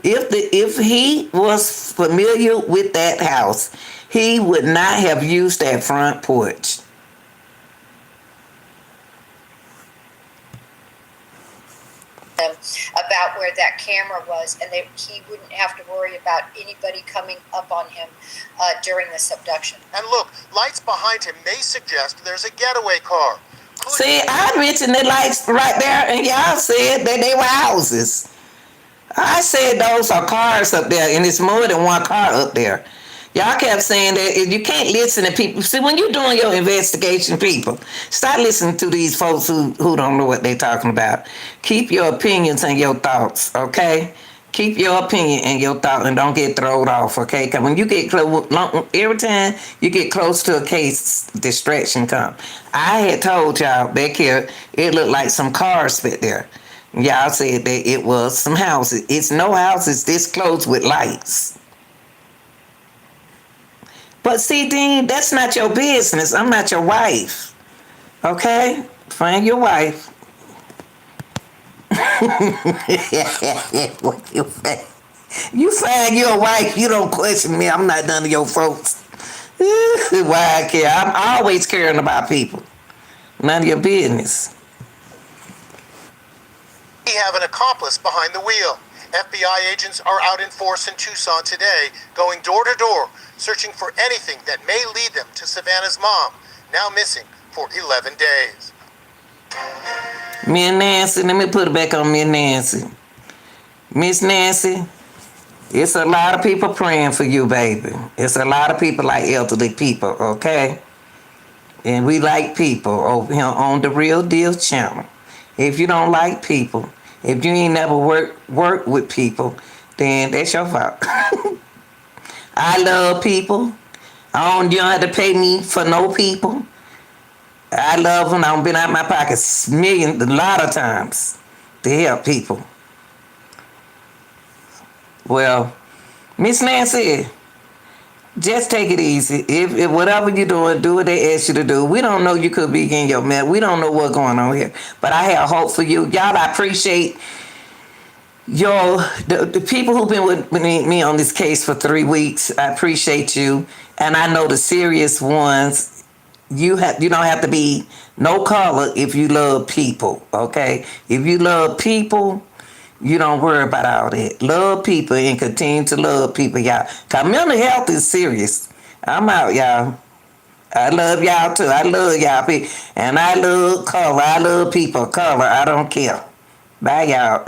If he was familiar with that house, he would not have used that front porch. about where that camera was, and he wouldn't have to worry about anybody coming up on him during this abduction. And look, lights behind him may suggest there's a getaway car. See, I mentioned the lights right there, and y'all said that they were houses. I said those are cars up there, and it's more than one car up there. Y'all kept saying that you can't listen to people. See, when you're doing your investigation, people, stop listening to these folks who don't know what they're talking about. Keep your opinions and your thoughts, okay? Keep your opinion and your thought and don't get thrown off, okay? Because when you get close, every time you get close to a case, distraction comes. I had told y'all back here, it looked like some cars fit there. Y'all said that it was some houses. It's no houses this close with lights. But see, Dean, that's not your business. I'm not your wife. Okay? Find your wife. You find your wife, you don't question me. I'm not none of your folks. Why I care? I'm always caring about people. None of your business. We have an accomplice behind the wheel. FBI agents are out in force in Tucson today, going door to door, searching for anything that may lead them to Savannah's mom, now missing for 11 days. Me and Nancy, let me put it back on me and Nancy. Miss Nancy, it's a lot of people praying for you, baby. It's a lot of people like elderly people, okay? And we like people over here on the Real Deal channel. If you don't like people, if you ain't never worked with people, then that's your fault. I love people. You don't have to pay me for no people. I love them. I've been out my pockets a lot of times to help people. Well, Miss Nancy, just take it easy. If whatever you're doing, do what they ask you to do. We don't know, you could be in your mess. We don't know what's going on here. But I have hope for you. Y'all, I appreciate the people who've been with me on this case for 3 weeks. I appreciate you. And I know the serious ones, you don't have to be no color if you love people, okay? If you love people, you don't worry about all that. Love people and continue to love people, y'all. Because mental health is serious. I'm out, y'all. I love y'all too. I love y'all. And I love color. I love people. Color. I don't care. Bye, y'all.